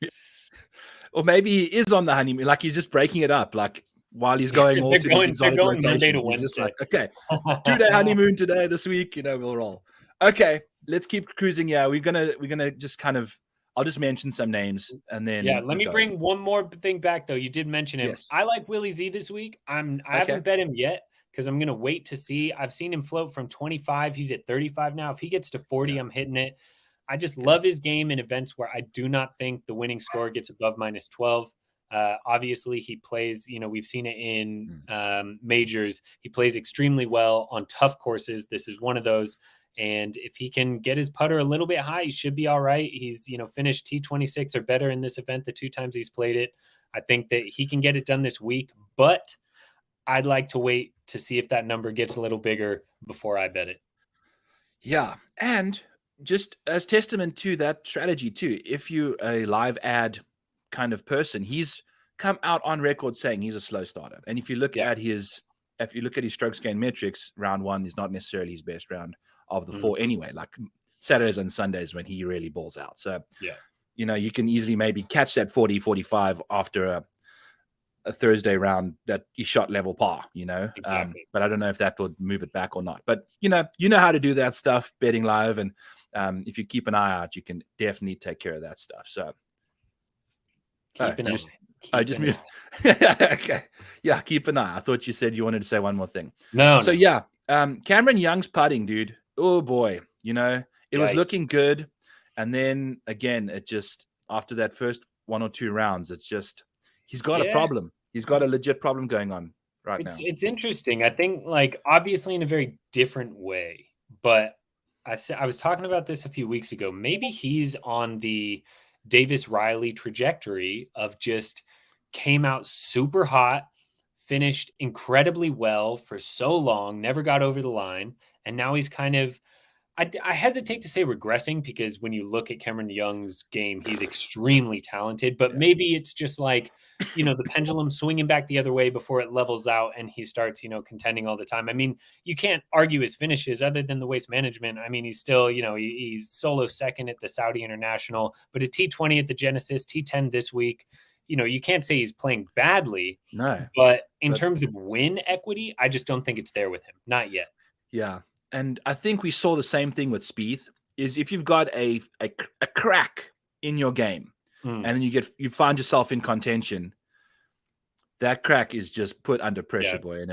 Or maybe he is on the honeymoon, like he's just breaking it up, like while he's going all to these exotic locations. Monday to Wednesday. Just like, okay, 2-day honeymoon today, this week. We'll roll. Okay, let's keep cruising. Yeah, we're gonna just kind of. I'll just mention some names and then let me bring one more thing back though. You did mention him. Yes. I like Willie Z this week. I haven't bet him yet because I'm gonna wait to see. I've seen him float from 25. He's at 35 now. If he gets to 40, I'm hitting it. I just love his game in events where I do not think the winning score gets above -12. Obviously, he plays. We've seen it in majors. He plays extremely well on tough courses. This is one of those. And if he can get his putter a little bit high, he should be all right. He's, finished T26 or better in this event the 2 times he's played it. I think that he can get it done this week, but I'd like to wait to see if that number gets a little bigger before I bet it. Yeah. And just as testament to that strategy too, if you a live ad kind of person, he's come out on record saying he's a slow starter. And if you look at his strokes gain metrics, round 1 is not necessarily his best round of the 4 anyway, like Saturdays and Sundays when he really balls out. So, you can easily maybe catch that 40, 45 after a Thursday round that you shot level par, Exactly. But I don't know if that would move it back or not. But, you know how to do that stuff, betting live. And if you keep an eye out, you can definitely take care of that stuff. So keep an eye. Okay. Yeah, keep an eye. I thought you said you wanted to say one more thing. No. So, Cameron Young's putting, dude. Oh, boy. It was looking good. And then, again, it just, after that first 1 or 2 rounds, it's just, he's got a problem. He's got a legit problem going on right now. It's interesting. I think, obviously in a very different way. But I was talking about this a few weeks ago. Maybe he's on the Davis Riley trajectory of just came out super hot, finished incredibly well for so long, never got over the line. And now he's kind of, I hesitate to say regressing because when you look at Cameron Young's game, he's extremely talented, but maybe it's just like, the pendulum swinging back the other way before it levels out and he starts, contending all the time. I mean, you can't argue his finishes other than the waste management. I mean, he's still, he's solo second at the Saudi International, but a T20 at the Genesis, T10 this week. You can't say he's playing badly. No. But in terms of win equity, I just don't think it's there with him. Not yet. Yeah. And I think we saw the same thing with Spieth, is if you've got a crack in your game and then you find yourself in contention, that crack is just put under pressure, boy. And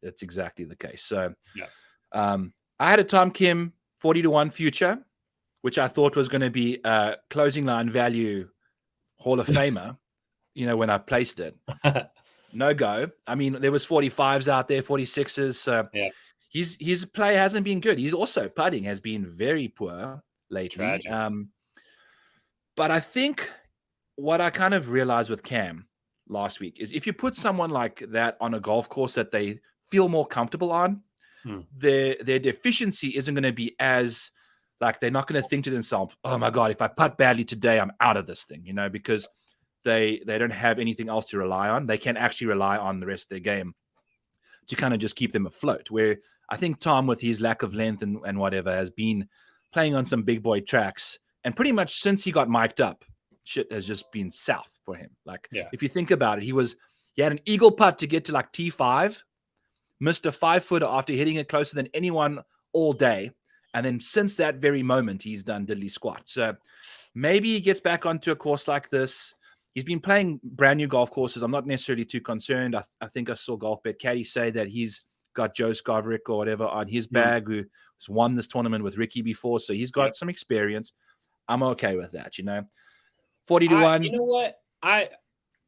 that's exactly the case. So I had a Tom Kim 40-1 future, which I thought was going to be a closing line value Hall of Famer, when I placed it. No go. I mean, there was 45s out there, 46s. So his play hasn't been good. He's also putting has been very poor lately. But I think what I kind of realized with Cam last week is if you put someone like that on a golf course that they feel more comfortable on, their deficiency isn't going to be as Like they're not going to think to themselves, "Oh my god, if I putt badly today, I'm out of this thing," because they don't have anything else to rely on. They can actually rely on the rest of their game to kind of just keep them afloat. Where I think Tom, with his lack of length and whatever, has been playing on some big boy tracks, and pretty much since he got mic'd up, shit has just been south for him. Like if you think about it, he had an eagle putt to get to like T5, missed a 5-footer after hitting it closer than anyone all day. And then since that very moment, he's done diddly squat. So maybe he gets back onto a course like this. He's been playing brand new golf courses. I'm not necessarily too concerned. I think I saw Golf Bet Caddy say that he's got Joe Skovrick or whatever on his bag, who has won this tournament with Ricky before. So he's got some experience. I'm okay with that, 40 to 1. You know what?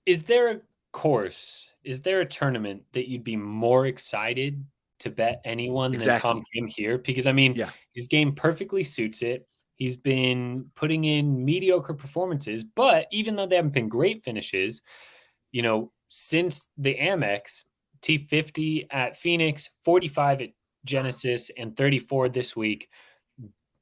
Is there a course? Is there a tournament that you'd be more excited to bet anyone than Tom Kim here? Because I mean, his game perfectly suits it. He's been putting in mediocre performances, but even though they haven't been great finishes, since the Amex, T50 at Phoenix, 45 at Genesis, and 34 this week,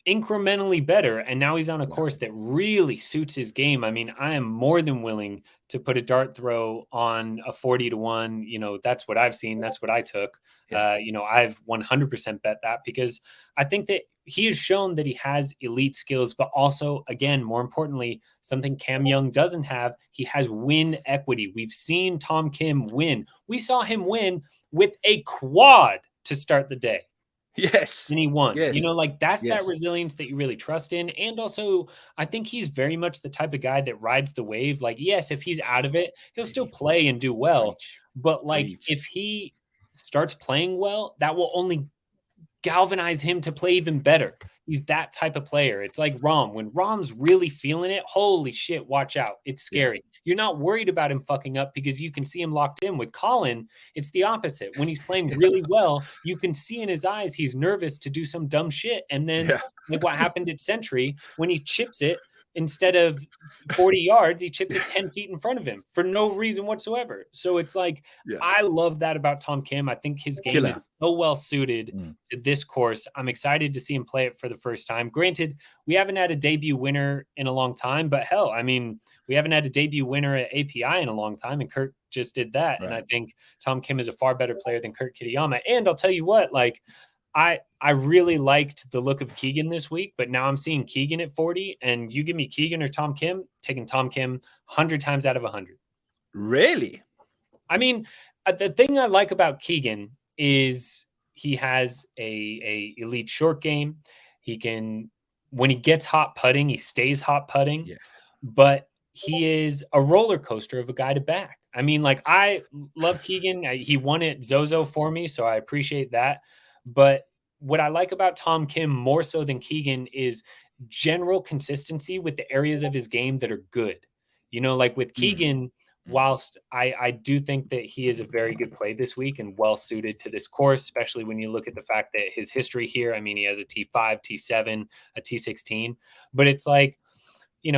incrementally better. And now he's on a course that really suits his game. I mean, I am more than willing to put a dart throw on a 40 to 1. That's what I've seen. That's what I took. I've 100% bet that, because I think that he has shown that he has elite skills, but also, again, more importantly, something Cam Young doesn't have. He has win equity. We've seen Tom Kim win. We saw him win with a quad to start the day. Yes. And he won. Yes. That's that resilience that you really trust in. And also, I think he's very much the type of guy that rides the wave. Like, yes, if he's out of it, he'll still play and do well. But if he starts playing well, that will only galvanize him to play even better. He's that type of player. It's like Rom. When Rom's really feeling it, holy shit, watch out. It's scary. You're not worried about him fucking up because you can see him locked in. With Colin, it's the opposite. When he's playing really well, you can see in his eyes he's nervous to do some dumb shit. And then like what happened at Century, when he chips it, instead of 40 yards, he chips it 10 feet in front of him for no reason whatsoever. So it's like, I love that about Tom Kim. I think his game is so well suited to this course. I'm excited to see him play it for the first time. Granted, we haven't had a debut winner in a long time, but hell, I mean, we haven't had a debut winner at API in a long time, and Kurt just did that. And I think Tom Kim is a far better player than Kurt Kitayama. And I'll tell you what, I really liked the look of Keegan this week, but now I'm seeing Keegan at 40, and you give me Keegan or Tom Kim, taking Tom Kim 100 times out of 100. Really? I mean, the thing I like about Keegan is he has a elite short game. He can, when he gets hot putting, he stays hot putting, but he is a roller coaster of a guy to back. I mean, I love Keegan. He won at Zozo for me, so I appreciate that. But what I like about Tom Kim more so than Keegan is general consistency with the areas of his game that are good. With Keegan, whilst I do think that he is a very good play this week and well suited to this course, especially when you look at the fact that his history here, I mean, he has a T5, T7, a T16, but it's like,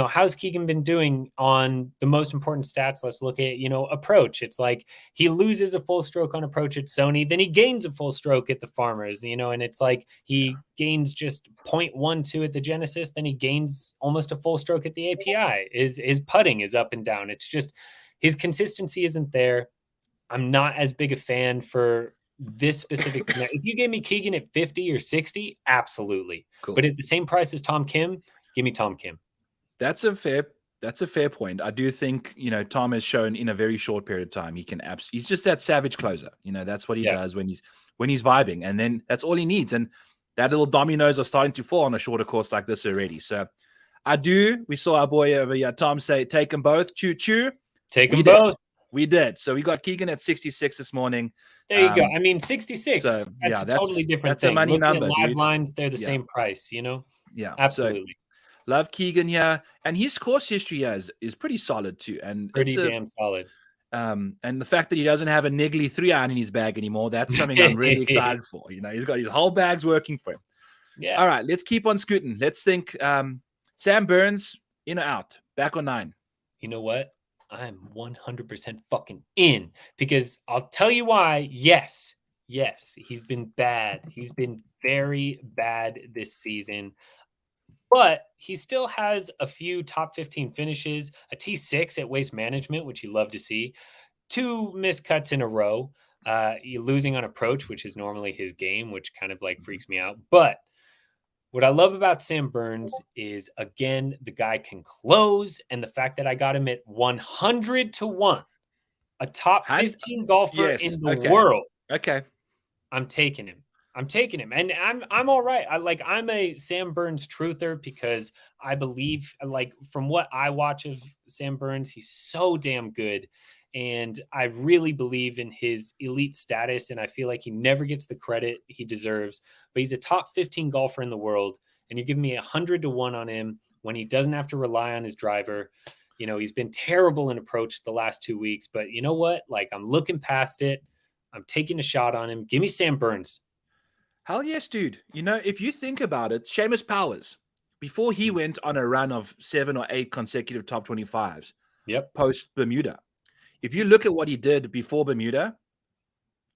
how's Keegan been doing on the most important stats? Let's look at, approach. It's like he loses a full stroke on approach at Sony, then he gains a full stroke at the Farmers, and it's like he gains just 0.12 at the Genesis, then he gains almost a full stroke at the API. His putting is up and down. It's just his consistency isn't there. I'm not as big a fan for this specific thing. If you gave me Keegan at 50 or 60, absolutely. Cool. But at the same price as Tom Kim, give me Tom Kim. That's a fair point. I do think, Tom has shown in a very short period of time, he's just that savage closer. That's what he does when he's vibing, and then that's all he needs. And that little dominoes are starting to fall on a shorter course like this already. So we saw our boy over here, Tom, say, take them both. Choo choo. Take them both. We did. So we got Keegan at 66 this morning. There you go. I mean, 66. So, that's a totally different thing. That's a money Looking number. at live lines, they're the same price, Yeah. Absolutely. So, love Keegan here. And his course history is pretty solid too. And pretty damn solid. And the fact that he doesn't have a niggly 3-iron in his bag anymore, that's something I'm really excited for. He's got his whole bags working for him. Yeah. All right, let's keep on scooting. Let's think Sam Burns, in or out, back on 9. You know what? I'm 100% fucking in, because I'll tell you why. Yes, he's been bad. He's been very bad this season. but he still has a few top 15 finishes, a T6 at Waste Management, which you love to see, 2 missed cuts in a row, losing on approach, which is normally his game, which kind of like freaks me out. But what I love about Sam Burns is, again, the guy can close, and the fact that I got him at 100 to 1, a top 15 golfer Yes. in the Okay. world. Okay. I'm taking him. And I'm all right. I'm a Sam Burns truther because I believe, like, from what I watch of Sam Burns, he's so damn good. And I really believe in his elite status, and I feel like he never gets the credit he deserves. But he's a top 15 golfer in the world, and you're giving me 100 to 1 on him when he doesn't have to rely on his driver. You know, he's been terrible in approach the last 2 weeks, but you know what? Like, I'm looking past it. I'm taking a shot on him. Give me Sam Burns. Hell yes, dude. You know, if you think about it, Seamus Powers, before he went on a run of 7 or 8 consecutive top 25s, Yep. post Bermuda, if you look at what he did before Bermuda,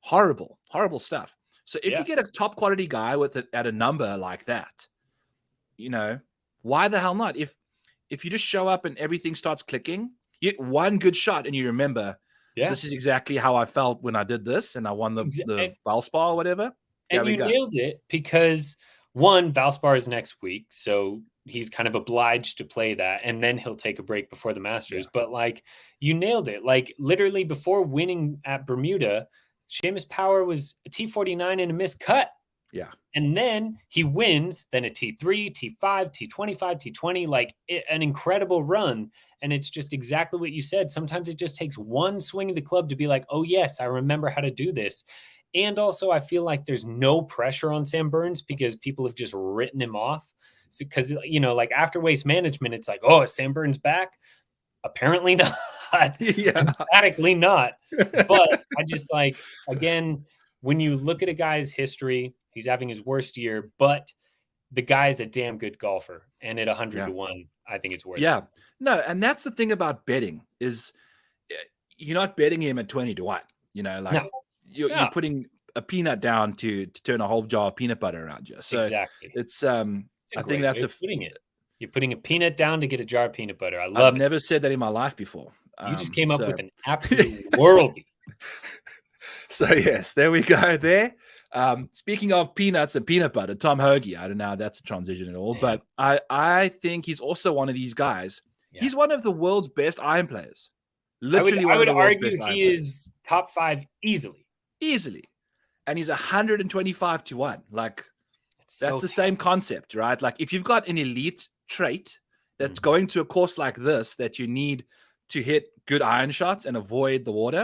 horrible stuff. So if you get a top quality guy with it at a number like that, you know, why the hell not? If you just show up and everything starts clicking, you get one good shot and you remember, this is exactly how I felt when I did this and I won the Valspar or whatever. And you nailed it because, one, Valspar is next week, so he's kind of obliged to play that, and then he'll take a break before the Masters. But like, you nailed it. Like, literally before winning at Bermuda, Seamus Power was a T49 and a missed cut. Yeah. And then he wins, then a T3, T5, T25, T20, like an incredible run. And it's just exactly what you said. Sometimes it just takes one swing of the club to be like, oh, yes, I remember how to do this. And also, I feel like there's no pressure on Sam Burns because people have just written him off. So, because, you know, like after Waste Management, it's like, oh, is Sam Burns back? Apparently not. Emphatically not. But I just, like, again, when you look at a guy's history, he's having his worst year, but the guy's a damn good golfer. And at 100 to 1, I think it's worth it. No, and that's the thing about betting is you're not betting him at 20 to 1. You know, like you're putting a peanut down to turn a whole jar of peanut butter around you. So it's I think that's you're putting a peanut down to get a jar of peanut butter. I've never said that in my life before. You just came up with an absolute worldie. So yes, there we go there. Speaking of peanuts and peanut butter, Tom Hoagie, I don't know how that's a transition at all, but I think he's also one of these guys. Yeah. He's one of the world's best iron players. Literally, I would argue he is top 5 easily. And he's 125 to 1. Like, that's the same concept, right? Like, if you've got an elite trait that's going to a course like this that you need to hit good iron shots and avoid the water,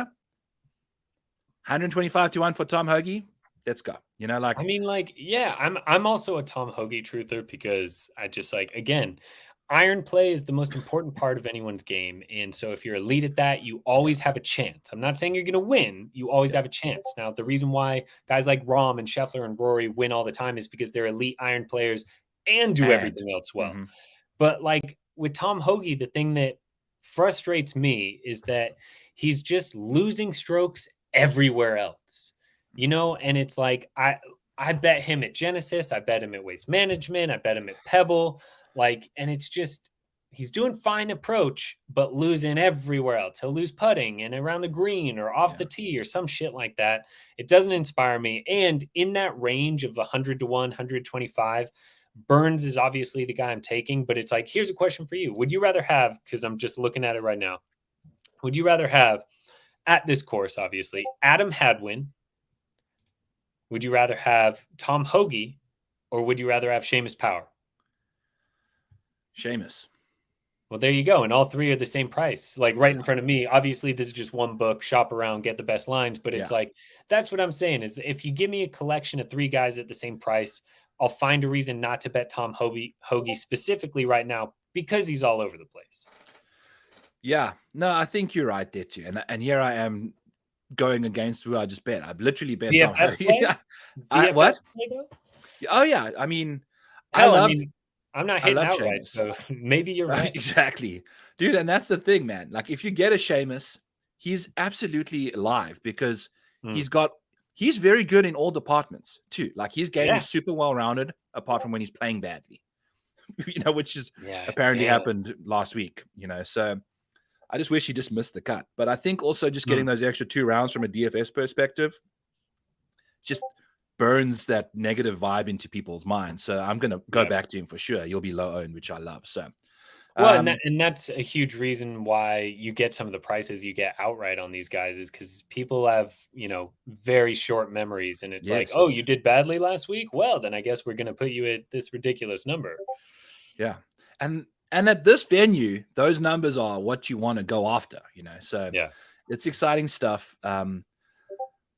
125 to 1 for Tom Hoagie. Let's go. You know, like, I mean, like, yeah, I'm also a Tom Hoagie truther because I just, like, again, iron play is the most important part of anyone's game. And so if you're elite at that, you always have a chance. I'm not saying you're going to win. You always have a chance. Now, the reason why guys like Rahm and Scheffler and Rory win all the time is because they're elite iron players and do everything else well. But like with Tom Hoagie, the thing that frustrates me is that he's just losing strokes everywhere else, you know? And it's like, I bet him at Genesis. I bet him at Waste Management. I bet him at Pebble. Like, and it's just, he's doing fine approach, but losing everywhere else. He'll lose putting and around the green or off the tee or some shit like that. It doesn't inspire me. And in that range of 100 to 1, 125, Burns is obviously the guy I'm taking, but it's like, here's a question for you. Would you rather have, because I'm just looking at it right now, would you rather have at this course, obviously, Adam Hadwin? Would you rather have Tom Hoagie, or would you rather have Seamus Power? Seamus. Well, there you go. And all three are the same price, like right in front of me. Obviously, this is just one book, shop around, get the best lines. But it's like, that's what I'm saying is if you give me a collection of 3 guys at the same price, I'll find a reason not to bet Tom Hoagie specifically right now because he's all over the place. Yeah, no, I think you're right there too. And here I am going against who I just bet. I've literally bet DFS Tom Hoagie. play? DFS what? Play though? Oh yeah, I mean, I'm not hitting outright, Seamus. so maybe you're right. Exactly, dude. And that's the thing, man. Like, if you get a Seamus, he's absolutely live because he's very good in all departments too. Like, his game is super well rounded, apart from when he's playing badly. which is Yeah, apparently damn. happened last week. So I just wish he just missed the cut. But I think also just getting those extra 2 rounds from a DFS perspective just burns that negative vibe into people's minds. So I'm going to go back to him for sure. You'll be low owned, which I love. So, well, and that's a huge reason why you get some of the prices you get outright on these guys is because people have, very short memories. And it's like, yes, oh, you did badly last week? Well, then I guess we're going to put you at this ridiculous number. yeah. And at this venue, those numbers are what you want to go after, So Yeah. it's exciting stuff.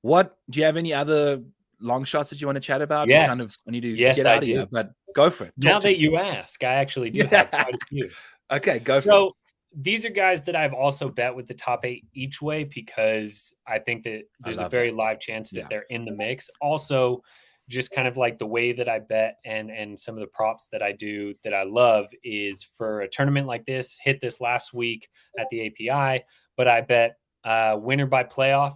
What do you have any other long shots that you want to chat about? Yes. I need to Yes, get I out of do. here, but go for it. Now Talk to that me. you ask, I actually do have quite a few. Okay, go for it. So these are guys that I've also bet with the top 8 each way because I think that there's a very live chance that they're in the mix. Also, just kind of like the way that I bet and some of the props that I do that I love is for a tournament like this, hit this last week at the API, but I bet winner by playoff.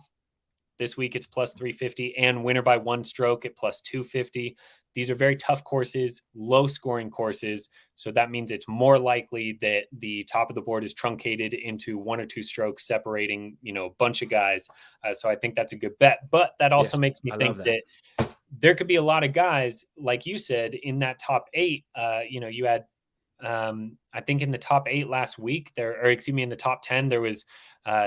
This week it's plus 350 and winner by 1 stroke at plus 250. These are very tough courses, low scoring courses. So that means it's more likely that the top of the board is truncated into 1 or 2 strokes separating, a bunch of guys. So I think that's a good bet. But that also makes me think that there could be a lot of guys, like you said, in that top 8. You had, I think in the top 8 last week in the top 10, there was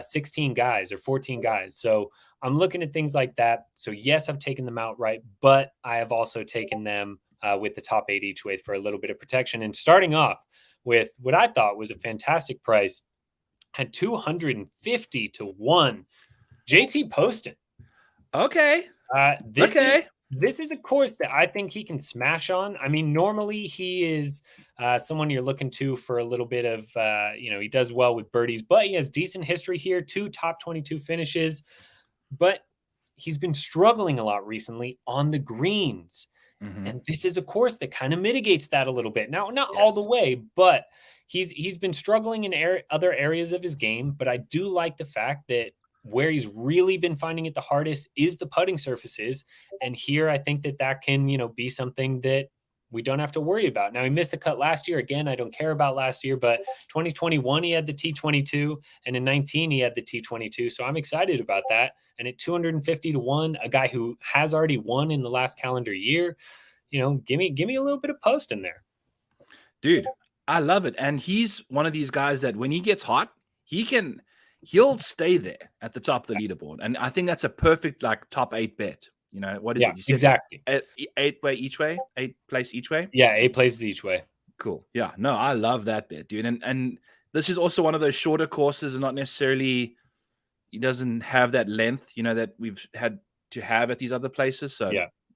16 guys or 14 guys. So I'm looking at things like that. So yes, I've taken them outright, but I have also taken them with the top 8 each way for a little bit of protection. And starting off with what I thought was a fantastic price at 250 to 1, JT Poston. Okay. This is a course that I think he can smash on. I mean, normally he is someone you're looking to for a little bit of, he does well with birdies, but he has decent history here, 2 top 22 finishes. But he's been struggling a lot recently on the greens. Mm-hmm. And this is a course that kind of mitigates that a little bit. Now, not all the way, but he's been struggling in other areas of his game. But I do like the fact that where he's really been finding it the hardest is the putting surfaces. And here I think that can, be something that we don't have to worry about. Now, he missed the cut last year. Again, I don't care about last year, but 2021, he had the T22, and in 19, he had the T22. So I'm excited about that. And at 250 to 1, a guy who has already won in the last calendar year, give me a little bit of post in there. Dude, I love it. And he's one of these guys that when he gets hot, he'll stay there at the top of the leaderboard. And I think that's a perfect top 8 bet. What is it? You said exactly. 8 way each way, 8 place each way. Yeah, 8 places each way. Cool. Yeah, no, I love that bet, dude. And this is also one of those shorter courses, and not necessarily he doesn't have that length, that we've had to have at these other places. So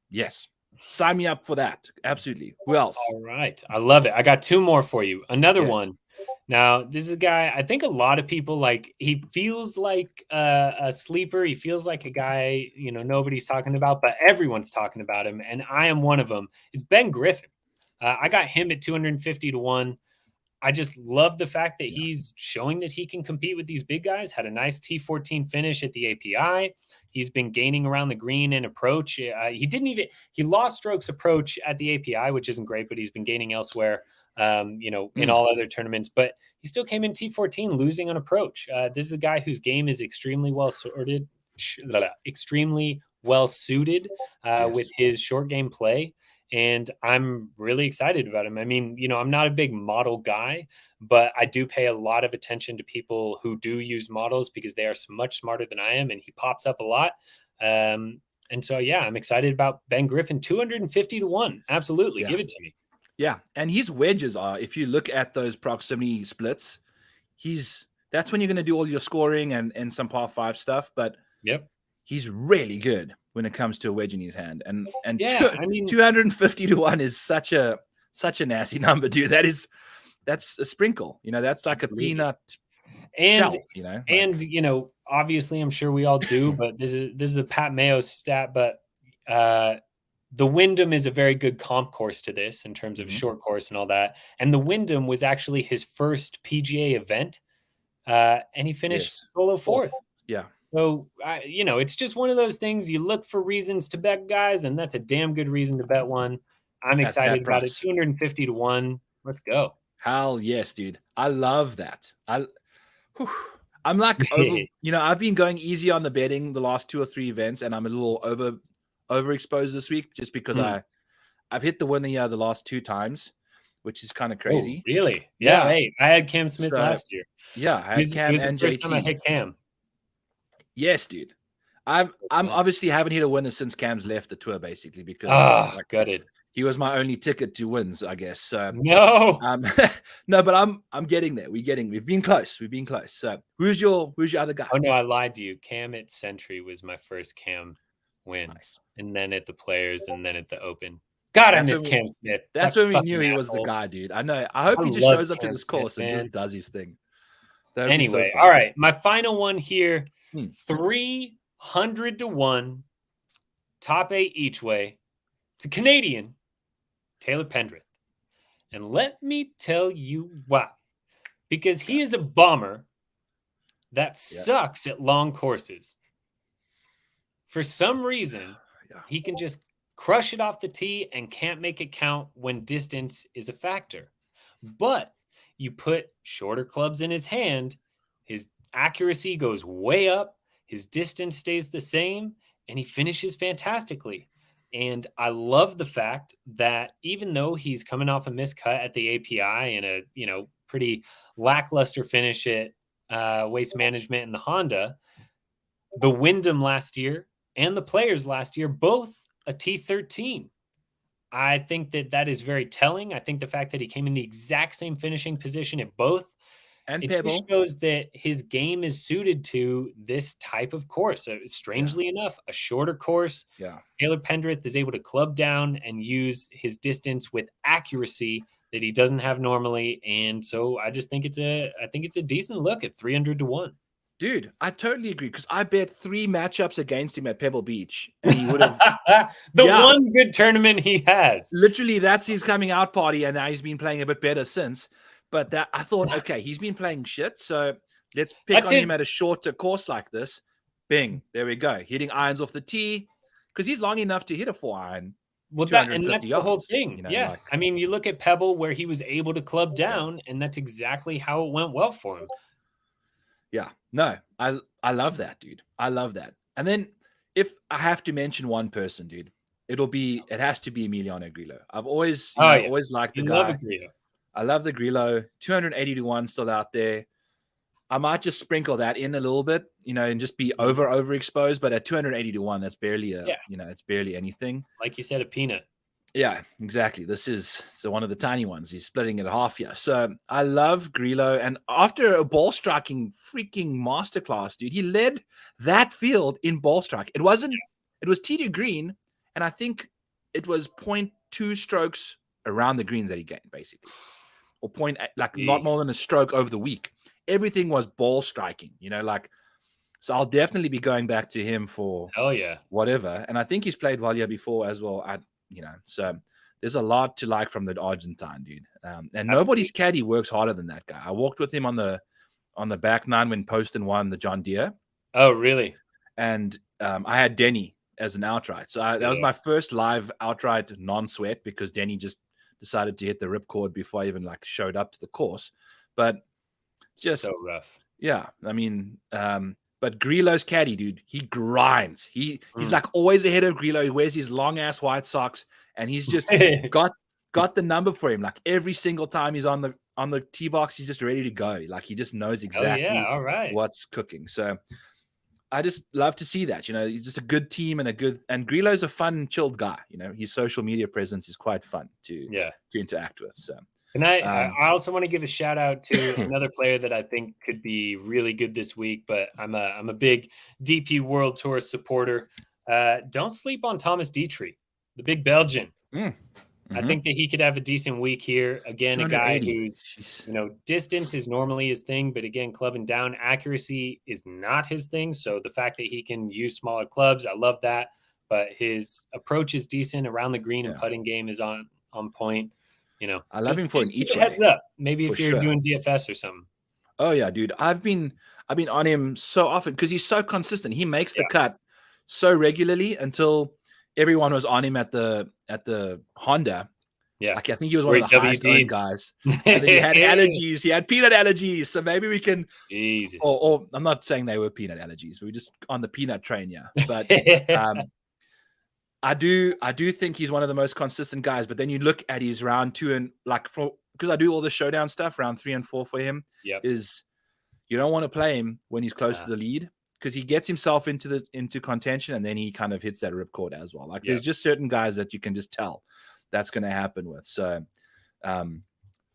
yes, sign me up for that. Absolutely. Who else? All right, I love it. I got 2 more for you. Another one. Now, this is a guy, I think a lot of people he feels like a sleeper. He feels like a guy, nobody's talking about, but everyone's talking about him. And I am one of them. It's Ben Griffin. I got him at 250 to 1. I just love the fact that he's showing that he can compete with these big guys. Had a nice T14 finish at the API. He's been gaining around the green and approach. He lost strokes approach at the API, which isn't great, but he's been gaining elsewhere. In all other tournaments, but he still came in T14 losing on approach. This is a guy whose game is extremely well suited with his short game play. And I'm really excited about him. I mean, I'm not a big model guy, but I do pay a lot of attention to people who do use models because they are much smarter than I am. And he pops up a lot. And so, I'm excited about Ben Griffin, 250 to 1. Absolutely. Give it to me. Yeah, and his wedges are, if you look at those proximity splits, that's when you're going to do all your scoring and some par 5 stuff, but he's really good when it comes to a wedge in his hand. And 250 to 1 is such a nasty number, dude. That's a sprinkle. That's like absolutely. A peanut and shell, and obviously I'm sure we all do, but this is the Pat Mayo stat, but the Wyndham is a very good comp course to this in terms of short course and all that. And the Wyndham was actually his first PGA event, and he finished solo 4th. Yeah. So, it's just one of those things. You look for reasons to bet guys, and that's a damn good reason to bet one. I'm excited about it. 250 to 1. Let's go. Hell yes, dude. I love that. I'm like I've been going easy on the betting the last 2 or 3 events, and I'm a little overexposed this week just because I've hit the winner the last 2 times, which is kind of crazy. Oh, really? Yeah. Yeah. Hey, I had Cam Smith So, last year. Yeah, I had Cam it was and the first time I JT. hit Cam. Yes, dude. I'm obviously haven't hit a winner since Cam's left the tour, basically, because gutted. He was my only ticket to wins, I guess. So no, no, but I'm getting there. We've been close. We've been close. So who's your other guy? Oh no, I lied to you. Cam at Sentry was my first Cam win, and then at the Players, and then at the Open. God, I miss Cam Smith. That's when we knew he was the guy, dude. I know. I hope he just shows up to this course and just does his thing. Anyway, all right. My final one here: 300 to 1, top 8 each way. It's a Canadian, Taylor Pendrith, and let me tell you why. Because he is a bomber that sucks at long courses. For some reason, he can just crush it off the tee and can't make it count when distance is a factor. But you put shorter clubs in his hand, his accuracy goes way up, his distance stays the same, and he finishes fantastically. And I love the fact that even though he's coming off a miscut at the API and a pretty lackluster finish at Waste Management and the Honda, the Wyndham last year and the Players last year, both a T13. I think that is very telling. I think the fact that he came in the exact same finishing position at both, and it Pebble, just shows that his game is suited to this type of course. Strangely enough, a shorter course. Yeah. Taylor Pendrith is able to club down and use his distance with accuracy that he doesn't have normally. And so I just think it's a decent look at 300 to 1. Dude, I totally agree, because I bet 3 matchups against him at Pebble Beach, and he would have one good tournament he has. Literally, that's his coming out party, and now he's been playing a bit better since. But that I thought, okay, he's been playing shit, so let's pick on him at a shorter course like this. Bing, there we go, hitting irons off the tee, because he's long enough to hit a 4-iron. Well, that's the whole thing. I mean, you look at Pebble where he was able to club down, and that's exactly how it went well for him. Yeah, no, I love that, dude. I love that. And then if I have to mention one person, dude, it has to be Emiliano Grillo. I've always always liked the guy. I love the Grillo. 280 to 1 still out there. I might just sprinkle that in a little bit, and just be overexposed. But at 280 to 1, that's barely it's barely anything. Like you said, a peanut. Yeah, exactly. This is one of the tiny ones. He's splitting it half here. So I love Grillo. And after a ball striking freaking masterclass, dude, he led that field in ball strike. It was tee to green, and I think it was 0.2 strokes around the greens that he gained, basically. Or not more than a stroke over the week. Everything was ball striking, so I'll definitely be going back to him for whatever. And I think he's played Valia before as well. So there's a lot to like from the Argentine, dude. And nobody's caddy works harder than that guy. I walked with him on the back nine when Poston won the John Deere. Oh, really? And I had Denny as an outright. So that was my first live outright non-sweat, because Denny just decided to hit the ripcord before I even showed up to the course. But just so rough. Yeah. I mean, but Grillo's caddy, dude, he grinds. He's always ahead of Grillo. He wears his long ass white socks, and he's just got the number for him. Every single time he's on the tee box, he's just ready to go. He just knows exactly what's cooking. So I just love to see that. He's just a good team and Grillo's a fun, chilled guy. His social media presence is quite fun to interact with. So. And I also want to give a shout out to another player that I think could be really good this week, but I'm a big DP World Tour supporter. Don't sleep on Thomas Dietrich, the big Belgian. I think that he could have a decent week here. Again, a guy who's, distance is normally his thing, but again, clubbing down, accuracy is not his thing. So the fact that he can use smaller clubs, I love that. But his approach is decent around the green, and putting game is on point. I love him for an each way. Heads up, maybe if you're doing DFS or something. Oh yeah, dude. I've been on him so often because he's so consistent. He makes the cut so regularly until everyone was on him at the Honda, Yeah. Like I think he was one of Great the highest owned WD. guys. And then he had allergies. He had peanut allergies. So maybe we can. Jesus. Or I'm not saying they were peanut allergies. We were just on the peanut train, yeah. But I do think he's one of the most consistent guys. But then you look at his round 2 and because I do all the showdown stuff, round 3 and 4 for him. Yep. Is you don't want to play him when he's close to the lead, because he gets himself into contention and then he kind of hits that ripcord as well. Like there's just certain guys that you can just tell that's going to happen with. So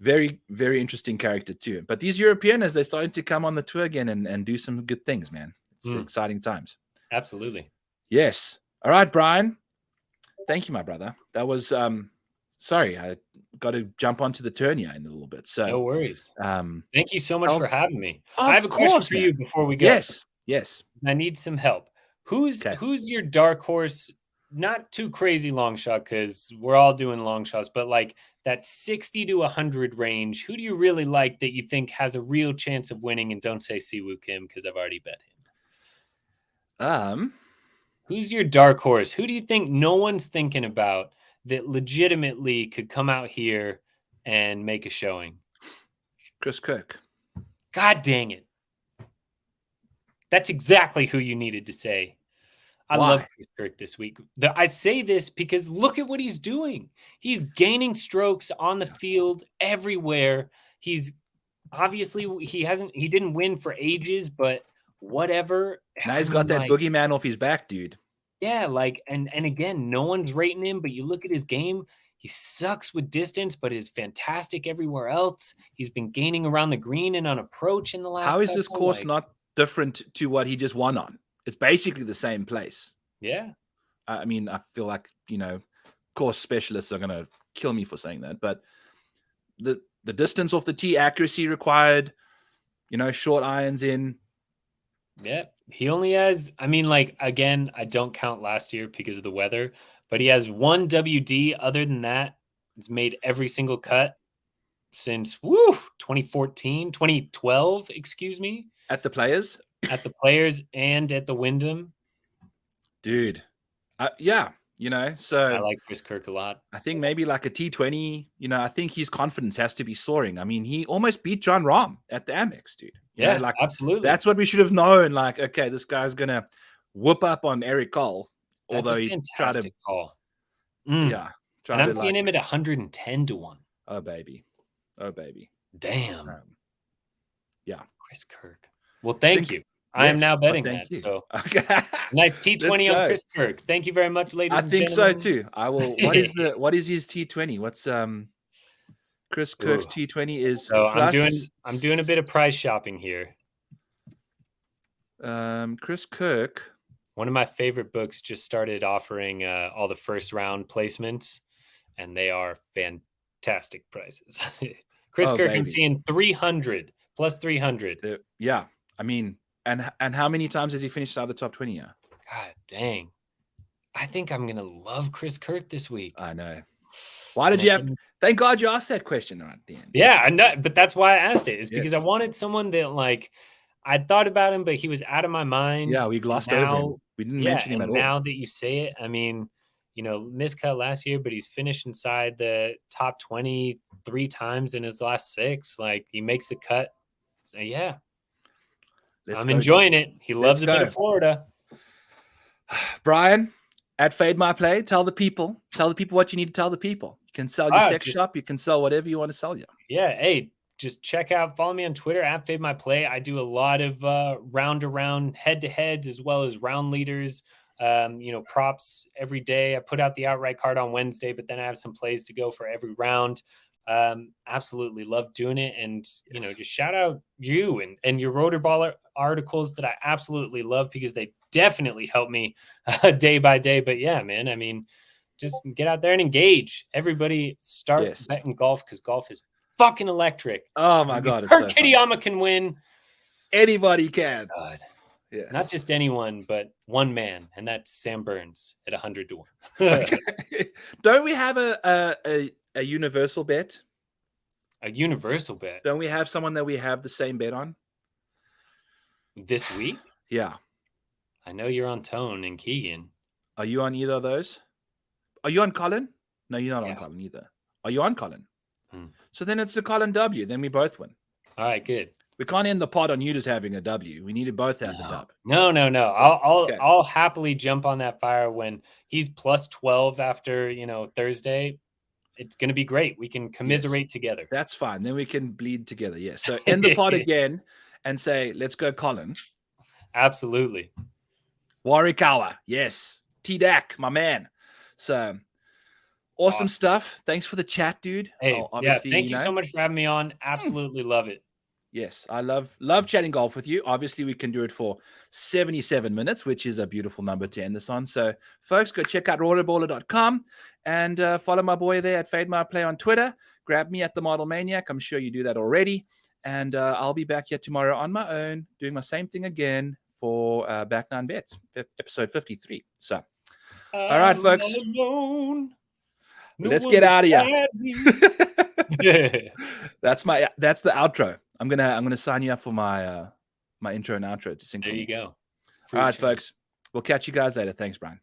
very, very interesting character too. But these Europeans, they're starting to come on the tour again and do some good things, man. It's exciting times. Absolutely. Yes. All right, Brian. Thank you, my brother. That was sorry, I got to jump onto the turn here in a little bit. So no worries. Thank you so much for having me. I have a question for you before we go. Yes. I need some help. Who's your dark horse? Not too crazy long shot, because we're all doing long shots, but like that 60 to 100 range. Who do you really like that you think has a real chance of winning? And don't say Siwoo Kim, because I've already bet him. Who's your dark horse? Who do you think no one's thinking about that legitimately could come out here and make a showing? Chris Kirk. God dang it. That's exactly who you needed to say. I love Chris Kirk this week. I say this because look at what he's doing. He's gaining strokes on the field everywhere. He's obviously he didn't win for ages, but whatever. Now he's got that boogeyman off his back, dude. Yeah, like and again, no one's rating him, but you look at his game, he sucks with distance, but is fantastic everywhere else. He's been gaining around the green and on approach in the last. How is this course not different to what he just won on? It's basically the same place. Yeah. I mean, I feel like, course specialists are going to kill me for saying that, but the distance off the tee, accuracy required, short irons in. Yeah. He only has, again, I don't count last year because of the weather, but he has one WD. Other than that, it's made every single cut since 2012, excuse me. At the Players? At the Players and at the Wyndham. Dude. Yeah. So I like Chris Kirk a lot. I think maybe like a T20, I think his confidence has to be soaring. I mean, he almost beat John Rahm at the Amex, dude. Absolutely. That's what we should have known. Like, okay, this guy's going to whoop up on Eric Cole. That's although a he tried to call. Yeah. And I'm seeing him at 110 to 1. Oh, baby. Damn. Yeah. Chris Kirk. Well, thank you. I am now betting that. You. So okay. Nice T20 on Chris Kirk. Thank you very much, ladies and gentlemen. I think so too. I will. What is his T20? What's Chris Kirk's T20 is? So I'm doing a bit of price shopping here. Chris Kirk. One of my favorite books just started offering all the first round placements, and they are fantastic prices. Chris Kirk, I'm seeing 300 plus 300. Yeah, I mean. And how many times has he finished out of the top 20? Yeah. God dang. I think I'm going to love Chris Kirk this week. I know. Why did you have... Thank God you asked that question right at the end. Yeah, I know, but that's why I asked it. Is because I wanted someone that, I thought about him, but he was out of my mind. Yeah, we glossed over him. We didn't mention him at all. Now that you say it, I mean, miscut last year, but he's finished inside the top 20 3 times in his last 6. He makes the cut. So, yeah. I'm enjoying it. He loves a bit of Florida. Brian, at Fade My Play, tell the people what you need to tell the people. You can sell your sex shop. You can sell whatever you want to sell. Yeah. Hey, just follow me on Twitter at Fade My Play. I do a lot of round-to-round head-to-heads as well as round leaders, props every day. I put out the outright card on Wednesday, but then I have some plays to go for every round. Absolutely love doing it. And, just shout out you and your Rotor Baller articles that I absolutely love because they definitely help me day by day. But yeah, man, I mean, just get out there and engage. Everybody start betting golf because golf is fucking electric. Oh my God. Kurt Kitayama can win. Anybody can. God. Yes. Not just anyone, but one man, and that's Sam Burns at 100 to 1. Okay. Don't we have a universal bet? A universal bet? Don't we have someone that we have the same bet on? This week? Yeah. I know you're on Tone and Keegan. Are you on either of those? Are you on Colin? No, you're not on Colin either. Are you on, Colin? So then it's the Colin W. Then we both win. All right, good. We can't end the pod on you just having a W. We need to both have the dub. No. I'll happily jump on that fire when he's plus 12 after Thursday. It's going to be great. We can commiserate together. That's fine. Then we can bleed together. Yes. So end the pod again and say, let's go, Colin. Absolutely. Warikawa. Yes. T-Dak, my man. So awesome stuff. Thanks for the chat, dude. Hey, thank you so much for having me on. Absolutely love it. Yes, I love chatting golf with you. Obviously, we can do it for 77 minutes, which is a beautiful number to end this on. So, folks, go check out rotoballer.com and follow my boy there at Fade My Play on Twitter. Grab me at the Model Maniac. I'm sure you do that already. And I'll be back here tomorrow on my own, doing my same thing again for Back Nine Bets, episode 53. So, all right, folks. Let's get out of here. That's the outro. I'm gonna sign you up for my my intro and outro to sing. There you go. All right, folks. We'll catch you guys later. Thanks, Brian.